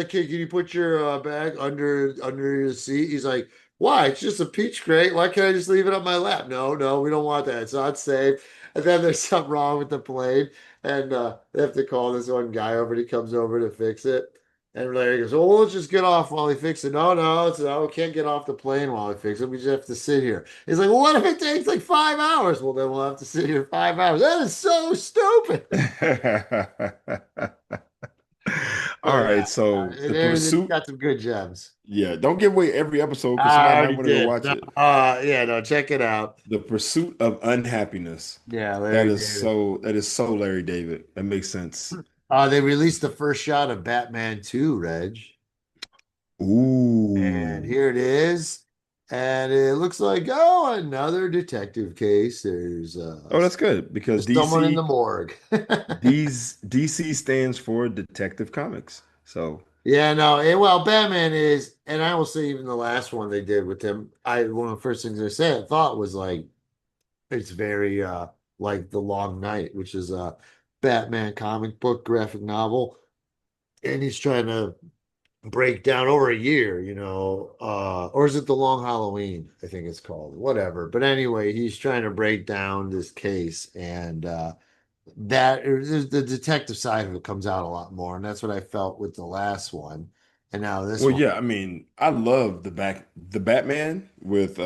kid, can you put your bag under your seat?" He's like, "Why? It's just a peach crate. Why can't I just leave it on my lap?" No, no, we don't want that. It's not safe. And then there's something wrong with the plane, and they have to call this one guy over, and he comes over to fix it. And Larry goes, "Oh, well, let's just get off while he fixes it." No, no, no, we can't get off the plane while he fixes it. We just have to sit here. He's like, "Well, what if it takes like 5 hours?" "Well, then we'll have to sit here 5 hours." That is so stupid.
All
But yeah,
right, so the
it's
pursuit.
got some good gems.
Yeah, don't give away every episode because
I
somebody might
already
want to go
did.
watch
No,
it.
yeah, no, check it out.
The pursuit of unhappiness.
Yeah, Larry David.
That is so Larry David. That makes sense.
They released the first shot of Batman 2, Reg. And
Ooh.
here it is. And it looks like, oh, another detective case.
Oh, that's good because
There's someone in the
DC
morgue.
DC stands for Detective Comics. So,
Yeah, no, well, Batman is, and I will say even the last one they did with him, one of the first things I thought was like it's very like The Long Night, which is a Batman comic book graphic novel. And he's trying to break down over a year, or is it The Long Halloween? I think it's called, whatever. But anyway, he's trying to break down this case, and the detective side of it comes out a lot more, and that's what I felt with the last one, and now this
well,
one.
yeah, I mean, I love the Batman with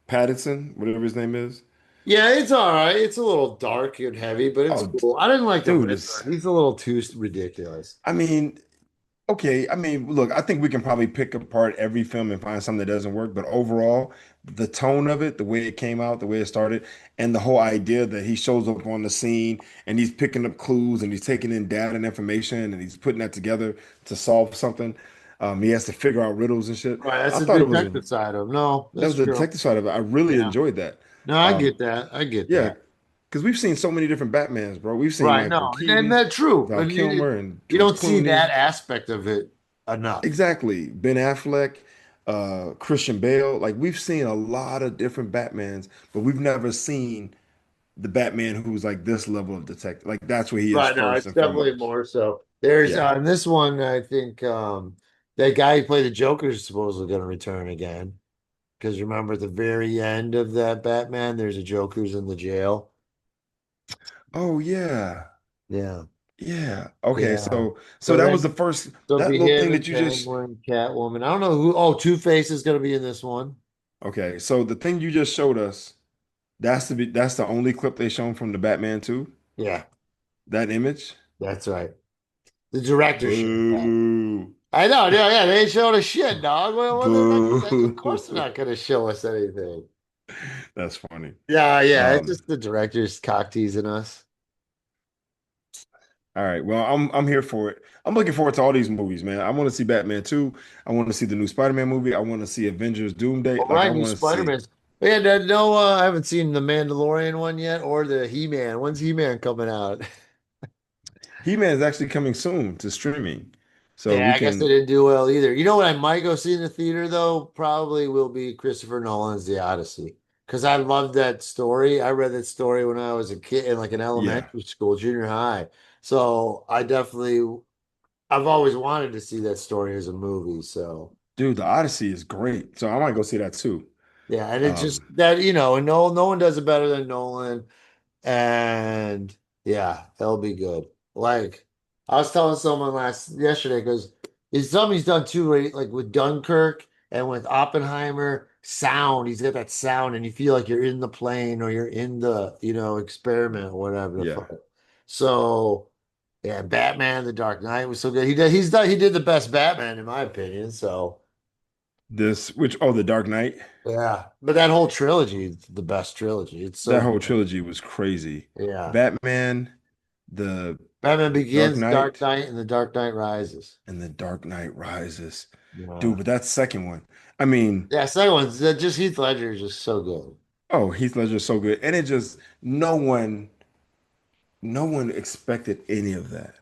Pattinson, whatever his name is.
Yeah, it's all right. It's a little dark and heavy, but it's
Oh,
cool. I didn't like the
dude,
Riddler.
it's
He's a little too ridiculous.
I mean, okay, I mean, look, I think we can probably pick apart every film and find something that doesn't work, but overall, the tone of it, the way it came out, the way it started, and the whole idea that he shows up on the scene and he's picking up clues and he's taking in data and information and he's putting that together to solve something. He has to figure out riddles and shit.
Right, that's
I
the
thought it was a
detective side of him. No,
that
that's
was the
true.
detective side of it. I really
Yeah.
enjoyed that.
No, I
Um,
get that. I get
yeah,
that.
because we've seen so many different Batmans, bro. We've seen
Right.
Michael
No, and
Keaton,
that's true.
Val
And
Kilmer, and
you
George
don't see that
Clooney.
aspect of it enough.
Exactly. Ben Affleck, Christian Bale. Like we've seen a lot of different Batmans, but we've never seen the Batman who's like this level of detective. Like that's what he is
Right. No,
first
it's
and
definitely
foremost.
more so. There's
Yeah.
in this one, I think that guy who played the Joker is supposedly going to return again. Because remember at the very end of that Batman, there's a Joker who's in the jail.
Oh yeah.
Yeah.
Yeah. Okay.
Yeah.
So
So
that was the
then
first
so it'll
that
be
little
him
thing
and
that you just
Penguin, Catwoman. I don't know who. Oh, Two-Face is going to be in this one.
okay. So the thing you just showed us, that's the only clip they shown from the Batman 2,
Yeah,
that image.
that's right. The director showed that.
Boo.
I know, yeah, yeah. They ain't showing us shit, dog. They're not, of course, they're
Boo.
not going to show us anything.
That's funny.
Yeah, yeah. It's
Um,
just the director's cock teasing us.
All right. Well, I'm here for it. I'm looking forward to all these movies, man. I want to see Batman 2. I want to see the new Spider-Man movie. I want to see Avengers Doomsday.
All
Like I
right, new
want to see
Spider-Man's. Yeah, no, I haven't seen the Mandalorian one yet, or the He-Man. When's He-Man coming out?
He-Man is actually coming soon to streaming. So
Yeah,
we
I guess they
can
didn't do well either. You know what I might go see in the theater though? Probably will be Christopher Nolan's The Odyssey. Because I loved that story. I read that story when I was a kid in like an
yeah.
elementary school, junior high. So I've always wanted to see that story as a movie. So
Dude, the Odyssey is great. So I might go see that too.
yeah, and it's just
Um
that, and no one does it better than Nolan. And yeah, it'll be good. Like I was telling someone yesterday, because it's something he's done too, right? Like with Dunkirk and with Oppenheimer, sound. He's got that sound, and you feel like you're in the plane or you're in the, experiment or whatever the
yeah.
fuck. So yeah, Batman, The Dark Knight was so good. He did the best Batman in my opinion. So
This which oh the Dark Knight.
yeah, but that whole trilogy is the best trilogy. It's so
That whole
good.
trilogy was crazy.
Yeah.
Batman, the
Batman
Dark
Begins, Dark
Knight,
Knight, and The Dark Knight Rises.
and the Dark Knight Rises.
Yeah.
Dude, but that second one. I mean,
Yeah, second one's just Heath Ledger is just so good.
oh, Heath Ledger is so good. And it just no one no one expected any of that.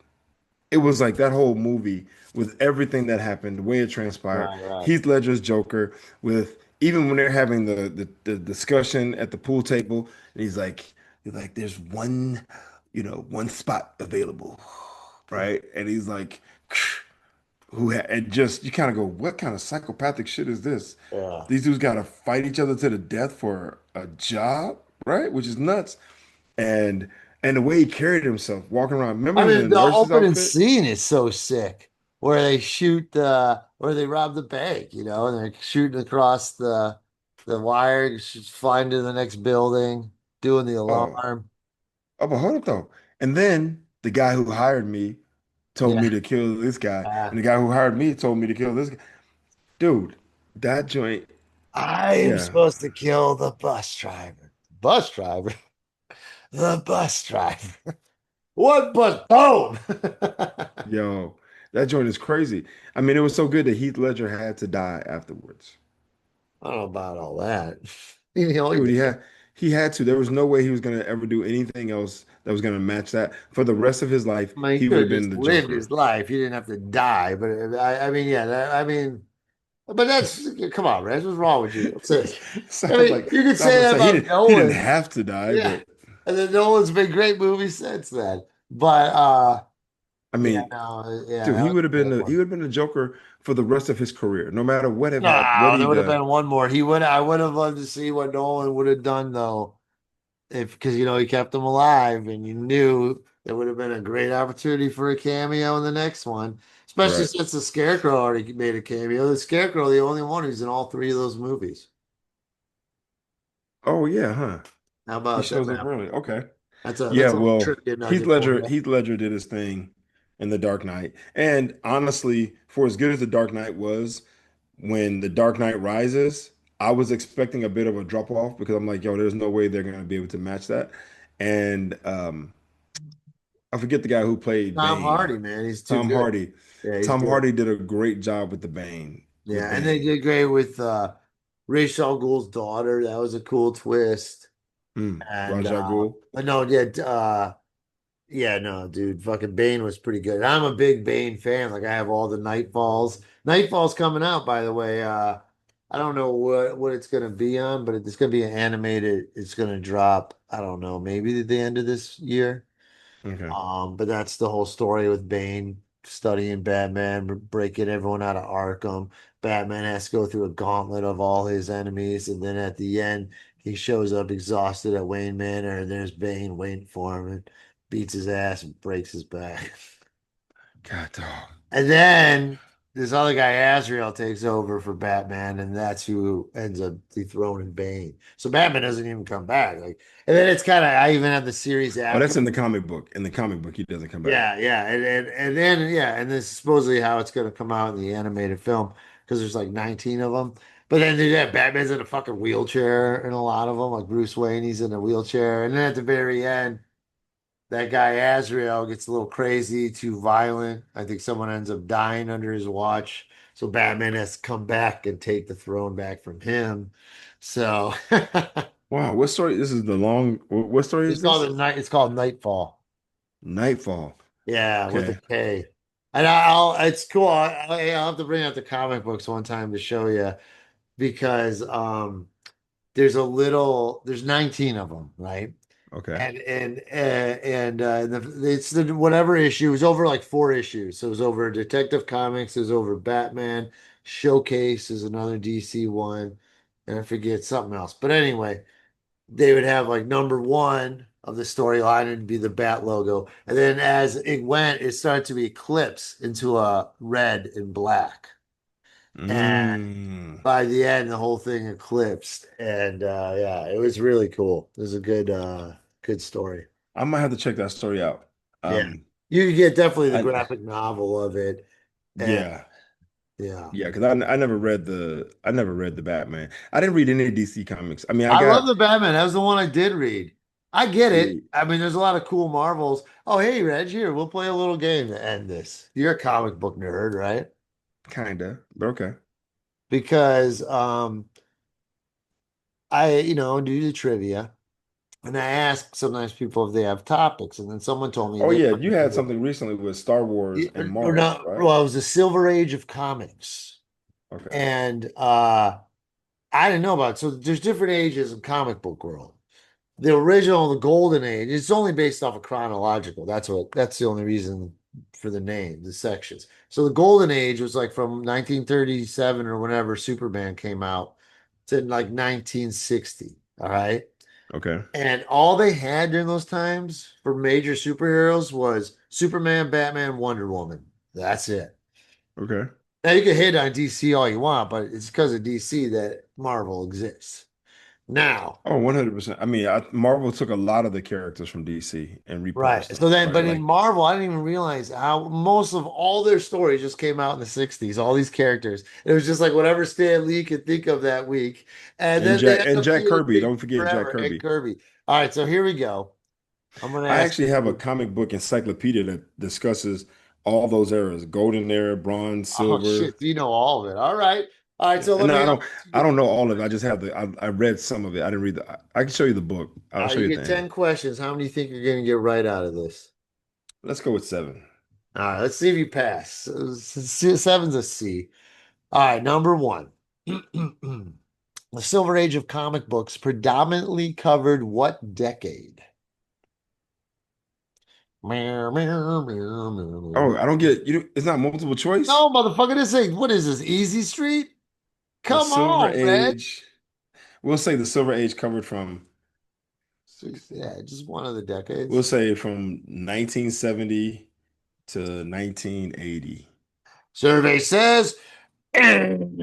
It was like that whole movie with everything that happened, the way it transpired.
Right, right.
Heath Ledger's Joker, with even when they're having the discussion at the pool table, and he's like, there's one, one spot available, right? And he's like, and just you kind of go, what kind of psychopathic shit is this?
Yeah.
These dudes got to fight each other to the death for a job, right? Which is nuts. And and the way he carried himself, walking around. Remember
I
him in
mean,
the
the
nurse's
opening
outfit?
scene is so sick, where where they rob the bank, and they're shooting across the wire, flying to the next building, doing the
Oh,
alarm.
oh, but hold up though. And then the guy who hired me told
Yeah.
me to kill this guy,
Uh,
and the guy who hired me told me to kill this guy. Dude, that joint,
I am
yeah,
supposed to kill the bus driver. Bus driver? The bus driver. What bus? Boom!
yo, that joint is crazy. I mean, it was so good that Heath Ledger had to die afterwards.
I don't know about all that. You know, he
Dude,
did.
he had to. There was no way he was gonna ever do anything else that was gonna match that. For the rest of his life,
I mean, he
he would
could
have
have
been
just
the
lived
Joker.
his life. He didn't have to die. But I mean, yeah, I mean, but come on, Rez, what's wrong with you? What's this? I
Sounds
mean,
like
you could
sounds
say
like
that
he
about
didn't
Nolan.
have to die,
Yeah.
but
And then Nolan's been great movies since then. But
I
yeah,
mean,
no, yeah,
dude,
that was a good
he
one.
would have been the Joker for the rest of his career, no matter what
No, there
he
would have
done.
been one more. I would have loved to see what Nolan would have done though. If because he kept him alive and you knew there would have been a great opportunity for a cameo in the next one. Especially
Right.
since the Scarecrow already made a cameo. The Scarecrow, the only one who's in all three of those movies.
Oh yeah, huh?
How
He
about that,
shows up
man?
early. Okay.
That's
Yeah,
a little
well,
trivia nugget for you.
Heath Ledger did his thing in The Dark Knight. And honestly, for as good as The Dark Knight was, when The Dark Knight Rises, I was expecting a bit of a drop off because I'm like, yo, there's no way they're gonna be able to match that. And I forget the guy who played
Tom
Bane.
Hardy, man, he's too
Tom
good.
Hardy.
Yeah, he's
Tom
good.
Hardy did a great job with with
Yeah, and they
Bane.
did great with Ra's al Ghul's daughter. That was a cool twist. And
Raja Ghul.
but no, yeah, yeah, no, dude, fucking Bane was pretty good. I'm a big Bane fan. Like I have all the Nightfalls. Nightfall's coming out, by the way. I don't know what it's gonna be on, but it's gonna be an animated. It's gonna drop. I don't know, maybe at the end of this year.
Okay.
But that's the whole story with Bane studying Batman, breaking everyone out of Arkham. Batman has to go through a gauntlet of all his enemies, and then at the end, he shows up exhausted at Wayne Manor, and there's Bane waiting for him and beats his ass and breaks his back.
God dog.
And then this other guy, Azrael, takes over for Batman, and that's who ends up dethroning Bane. So Batman doesn't even come back. And then it's kind of I even have the series
Oh,
after.
that's in the comic book. In the comic book, he doesn't come back.
Yeah, yeah, and then yeah, and this is supposedly how it's going to come out in the animated film because there's like 19 of them. But then yeah, Batman's in a fucking wheelchair in a lot of them. Like Bruce Wayne, he's in a wheelchair, and then at the very end, that guy Azrael gets a little crazy, too violent. I think someone ends up dying under his watch, so Batman has to come back and take the throne back from him. So
Wow, what story? This is the long. What story is
it's called
this?
the night. It's called Nightfall.
Nightfall.
Yeah, with a
Okay.
K. And it's cool. I'll have to bring out the comic books one time to show you because there's 19 of them, right?
Okay.
It's the whatever issue. It was over like 4 issues. So it was over Detective Comics, it was over Batman, Showcase is another DC one, and I forget something else. But anyway, they would have like number one of the storyline and be the bat logo. And then as it went, it started to eclipse into a red and black. And
Mm.
by the end, the whole thing eclipsed. And yeah, it was really cool. It was a good story.
I might have to check that story out.
Yeah.
Um,
You could get definitely the
I
graphic novel of it. And
yeah,
yeah.
yeah, because I never read the Batman. I didn't read any DC comics. I mean, I
I love
got
the Batman. That was the one I did read. I get it.
see,
I mean, there's a lot of cool Marvels. Oh, hey, Reg, here, we'll play a little game to end this. You're a comic book nerd, right?
kinda, but okay.
Because I do the trivia. And I ask sometimes people if they have topics, and then someone told me
Oh
they
yeah,
wanted
you
to
had
do
something recently with Star Wars
it.
and
Or
Marvel,
not,
right?
well, it was the Silver Age of comics.
Okay.
And I didn't know about it. So there's different ages in comic book world. The original, the golden age, it's only based off of chronological. That's the only reason for the name, the sections. So the golden age was like from 1937 or whenever Superman came out to like 1960. All right.
Okay.
And all they had during those times for major superheroes was Superman, Batman, Wonder Woman. That's it.
Okay.
Now you can hate on DC all you want, but it's because of DC that Marvel exists. Now,
Oh, 100%. I mean, Marvel took a lot of the characters from DC and repurposed
right. So
them,
then,
right?
but in
Like,
Marvel, I didn't even realize how most of all their stories just came out in the 60s, all these characters. It was just like whatever Stan Lee could think of that week. And then they end
And
up
Jack
being a
Kirby.
thing
Don't forget Jack
forever. And
Kirby.
Kirby. All right, so here we go. I'm going to
I
ask
actually have a
you.
comic book encyclopedia that discusses all those eras: golden era, bronze,
Oh, shit.
silver.
You know all of it. All right. All right,
Yeah.
so let
And
me
I
I'll
don't
let you
I
get
don't
10
know all of it. I just
questions.
have I read some of it. I didn't read I can show you the book. I'll show
You
you at
get
the
10
end.
questions. How many do you think you're going to get right out of this?
Let's go with seven.
All right, let's see if you pass. Seven's a C. All right, number one. The Silver Age of comic books predominantly covered what decade? Meow, meow, meow, meow,
Oh, I don't
meow.
get you. It's not multiple choice.
No, motherfucker, this ain't, what is this, Easy Street?
The
Come
Silver
on, Reg.
Age. We'll say the Silver Age covered from,
Yeah, just one of the
we'll
decades.
say from 1970 to 1980.
Survey says that's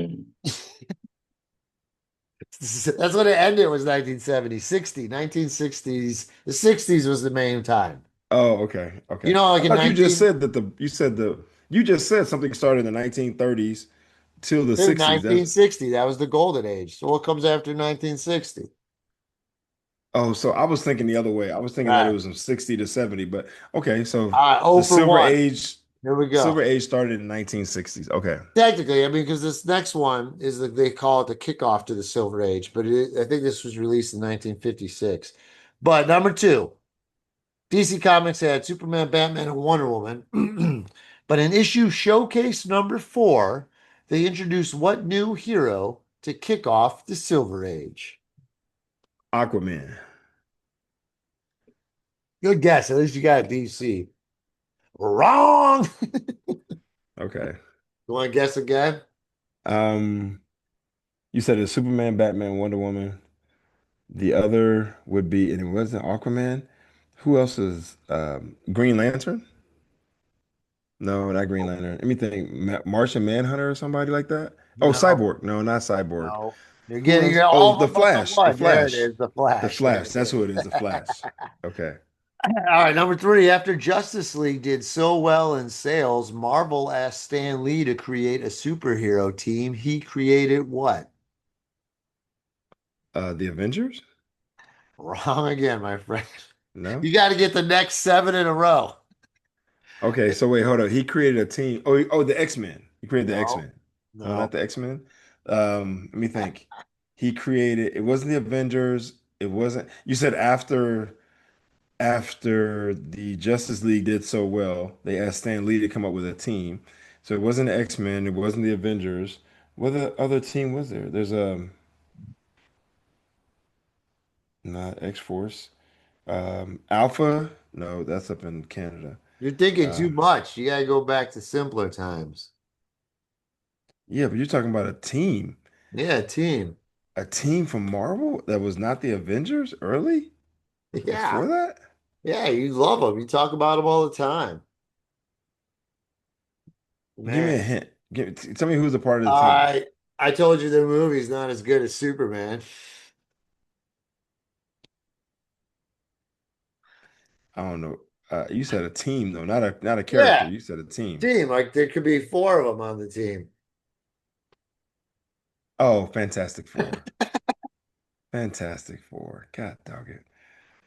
when it ended, was 1970, 60, 1960s. The 60s was the main time.
Oh, okay.
You
Okay.
know,
I
like in
thought you just
19
said that you just said something started in the 1930s till the
Dude,
60s. That's
1960, that was the golden age. So what comes after 1960?
Oh, so I was thinking the other way. I was thinking that it
Right.
was from 60 to 70, but okay, so
All right, 0
the
for 1. Here we
Silver
go.
Age started in 1960s. Okay.
Technically, I mean, because this next one is that they call it the kickoff to the Silver Age, but I think this was released in 1956. But number two, DC Comics had Superman, Batman, and Wonder Woman. But in issue showcase number 4, they introduced what new hero to kick off the Silver Age?
Aquaman.
Good guess. At least you got DC. Wrong.
Okay.
You want to guess again?
Um, you said it's Superman, Batman, Wonder Woman. The other would be, and it wasn't Aquaman. Who else is Green Lantern? No, not Green Lantern. Let me think. Martian Manhunter or somebody like that? Oh,
No,
Cyborg. No, not Cyborg.
no.
Who
You're
else? Oh,
all
the
of them but the
Flash. The
one. There it
Flash.
is, the
The
Flash. There
Flash.
it
That's who it
is.
is. The Flash. Okay.
All right, number three. After Justice League did so well in sales, Marvel asked Stan Lee to create a superhero team. He created what?
The Avengers?
Wrong again, my friend.
No.
You got to get the next seven in a row.
Okay, so wait, hold on. He created a team. Oh, the X-Men. He created the
No,
X-Men. No,
no,
not the X-Men. Let me think. He created, it wasn't the Avengers. It wasn't, you said after the Justice League did so well, they asked Stan Lee to come up with a team. So it wasn't the X-Men, it wasn't the Avengers. What other team was there? There's not X-Force. Alpha? No, that's up in Canada.
you're thinking too
Um,
much. You got to go back to simpler times.
yeah, but you're talking about a team.
Yeah, team.
A team from Marvel that was not the Avengers early
Yeah,
before that?
yeah. You love them. You talk about them all the time,
Give me a
man.
hint. Tell me who's a part of the team.
I I told you the movie's not as good as Superman.
I don't know. You said a team though, not a character.
Yeah,
You said a team.
team. Like there could be four of them on the team.
Oh, Fantastic Four. Fantastic Four. God dog it.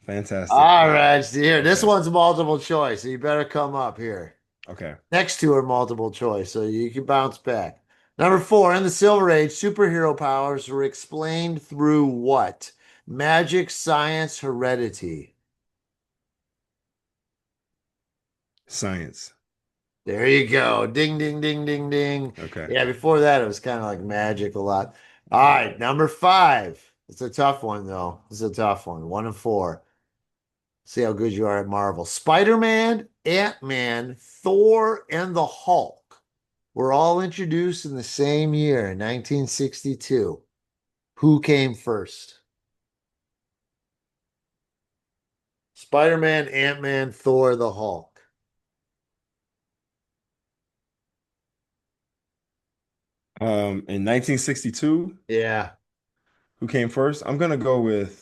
Fantastic
All
Four.
right, see here. This
Okay.
one's multiple choice, so you better come up here.
Okay.
Next two are multiple choice, so you can bounce back. Number four, in the Silver Age, superhero powers were explained through what? Magic, science, heredity.
Science.
There you go. Ding, ding, ding, ding, ding.
Okay.
Yeah, before that, it was kind of like magic a lot. All right, number five. It's a tough one, though. It's a tough one. One and four. See how good you are at Marvel. Spider-Man, Ant-Man, Thor, and the Hulk were all introduced in the same year, in 1962. Who came first? Spider-Man, Ant-Man, Thor, the Hulk.
In 1962,
Yeah.
who came first? I'm gonna go with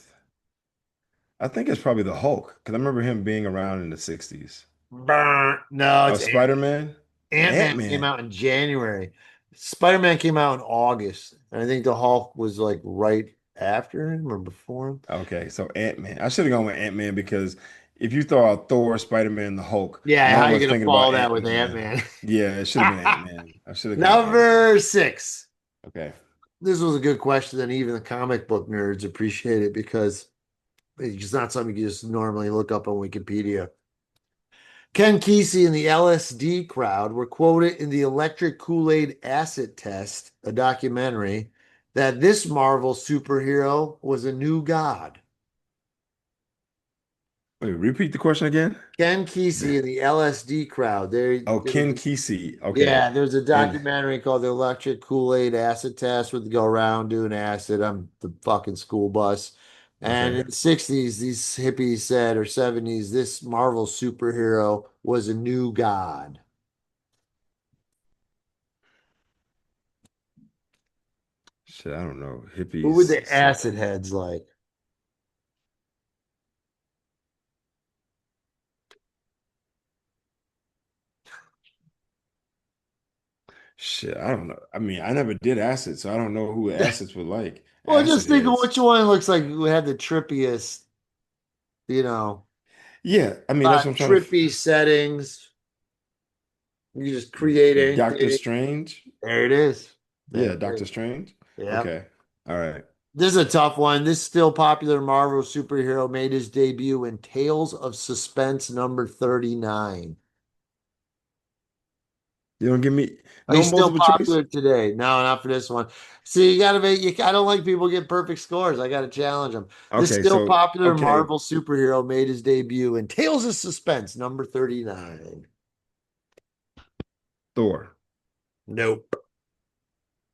I think it's probably the Hulk because I remember him being around in the 60s.
Burn. No,
Oh,
it's Ant-Man.
Spider-Man?
Ant-Man came
Ant-Man.
out in January. Spider-Man came out in August. And I think the Hulk was like right after him or before him.
Okay, so Ant-Man. I should have gone with Ant-Man because if you throw out Thor, Spider-Man, the Hulk,
Yeah,
no
how
one
you
was
gonna
thinking about
follow that with
Ant-Man.
Ant-Man?
Yeah, it should have been Ant-Man. I should have gone Ant-Man.
Number six.
Okay.
This was a good question, and even the comic book nerds appreciate it because it's just not something you just normally look up on Wikipedia. Ken Kesey and the LSD crowd were quoted in the Electric Kool-Aid Acid Test, a documentary, that this Marvel superhero was a new god.
Wait, repeat the question again?
Ken Kesey and the LSD crowd.
Oh,
There was
Ken Kesey. Okay.
yeah, there's a
And
documentary called The Electric Kool-Aid Acid Test where they go around doing acid on the fucking school bus. And
okay.
in the 60s, these hippies said, or 70s, this Marvel superhero was a new god.
Shit, I don't know.
Who would
Hippies.
the acid heads like?
Shit, I don't know. I mean, I never did acid, so I don't know who acids would like.
Well,
Acid
just think of
heads.
which one looks like we had the trippiest, you know,
Yeah, I mean that's what I'm trying to.
trippy settings. You just create
Doctor
anything.
Strange.
There it is. There
Yeah,
it
Doctor
is.
Strange.
Yep.
Okay. All right.
This is a tough one. This still popular Marvel superhero made his debut in Tales of Suspense number 39.
You don't give me
Are
no
you still
multiple choice?
popular today? No, not for this one. See, you got to make you. I don't like people get perfect scores. I got to challenge them. This
Okay,
still
so
popular
okay,
Marvel superhero made his debut in Tales of Suspense number 39.
Thor.
Nope.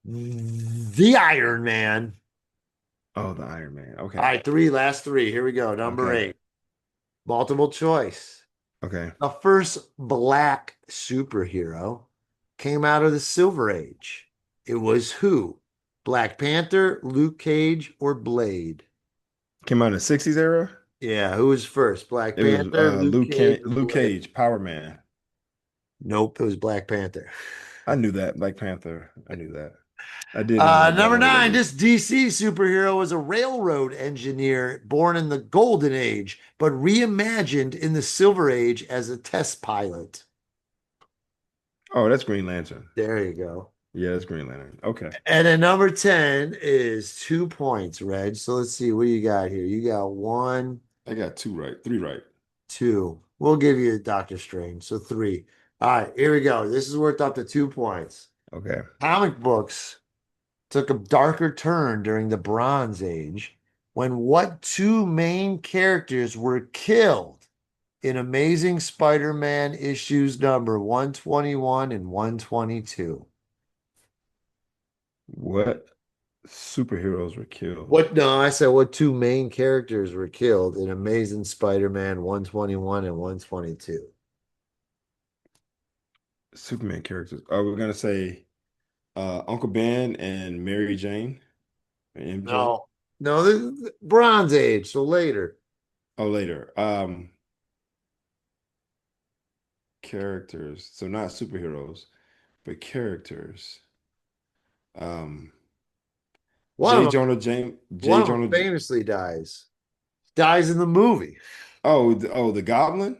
The Iron Man.
Oh, the Iron Man.
All
Okay.
right, three, last three. Here we go. Number
Okay.
eight. Multiple choice.
Okay.
The first black superhero came out of the Silver Age. It was who? Black Panther, Luke Cage, or Blade?
Came out in the 60s era.
Yeah, who was first? Black
It was
Panther, Luke Cage, or
Luke
Blade?
Cage, Power Man.
Nope, it was Black Panther.
I knew that. Black Panther. I knew that. I did know that, but I
Number
don't know what
nine,
year.
this DC superhero was a railroad engineer born in the Golden Age, but reimagined in the Silver Age as a test pilot.
Oh, that's Green Lantern.
There you go.
Yeah, that's Green Lantern. Okay.
And then number 10 is 2 points, Reg. So let's see what you got here. You got one,
I got two right, three right.
two. We'll give you Doctor Strange. So three. All right, here we go. This is worth up to 2 points.
Okay.
Comic books took a darker turn during the Bronze Age when what two main characters were killed in Amazing Spider-Man issues number 121 and 122?
What superheroes were killed?
What? No, I said what two main characters were killed in Amazing Spider-Man 121 and 122?
Superman characters. Are we gonna say Uncle Ben and Mary Jane and MJ?
No, no, the Bronze Age, so later.
Oh, later. Characters. So not superheroes, but characters. Um,
One of them, one
J.
of them
Jonah.
famously dies. Dies in the movie.
The Goblin.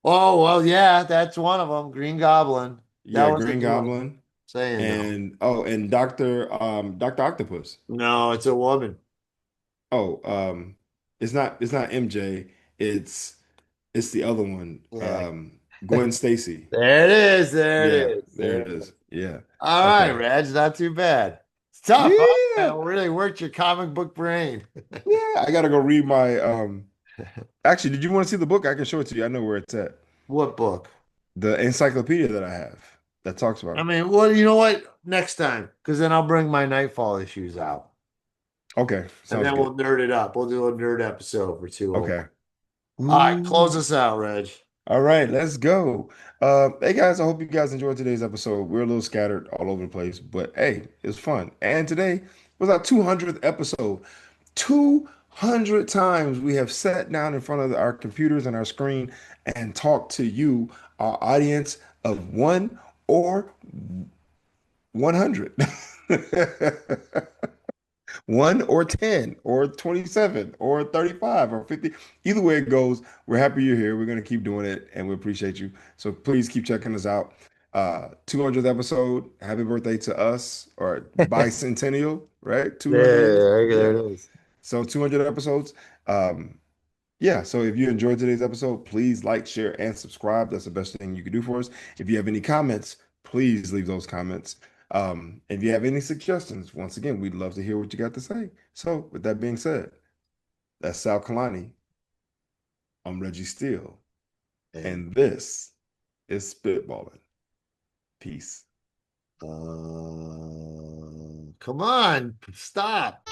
Oh, well, yeah, that's one of them. Green Goblin. That
Yeah,
was a
Green
good one.
Goblin.
Saying no.
And Doctor Octopus.
No, it's a woman.
Oh, it's not MJ. It's it's the other one.
Yeah.
Gwen Stacy.
There it is. There it
Yeah,
is.
there
There
it
it is.
is. Yeah.
All right,
Okay.
Reg, not too bad. It's tough, huh?
Yeah.
Man, really worked your comic book brain.
Yeah. I gotta go read my actually, did you want to see the book? I can show it to you. I know where it's at.
What book?
The encyclopedia that I have that talks about
I
them.
mean, well, you know what? Next time, because then I'll bring my Nightfall issues out,
Okay,
and
sounds
then
good.
we'll nerd it up. We'll do a nerd episode for 201.
Okay.
All right, close
Ooh.
us out, Reg.
All right, let's go. Hey guys, I hope you guys enjoyed today's episode. We're a little scattered all over the place, but hey, it was fun. And today was our 200th episode. 200 times we have sat down in front of our computers and our screen and talked to you, our audience of one or 100. One or 10 or 27 or 35 or 50. Either way it goes, we're happy you're here. We're going to keep doing it and we appreciate you. So please keep checking us out. 200th episode. Happy birthday to us or bicentennial, right? 200 years.
There
Yeah.
it is.
So 200 episodes. Um, yeah, so if you enjoyed today's episode, please like, share, and subscribe. That's the best thing you can do for us. If you have any comments, please leave those comments. If you have any suggestions, once again, we'd love to hear what you got to say. So, with that being said, that's Sal Kalani. I'm Reggie Steele,
And
and this is Spitballin'. Peace.
come on, stop.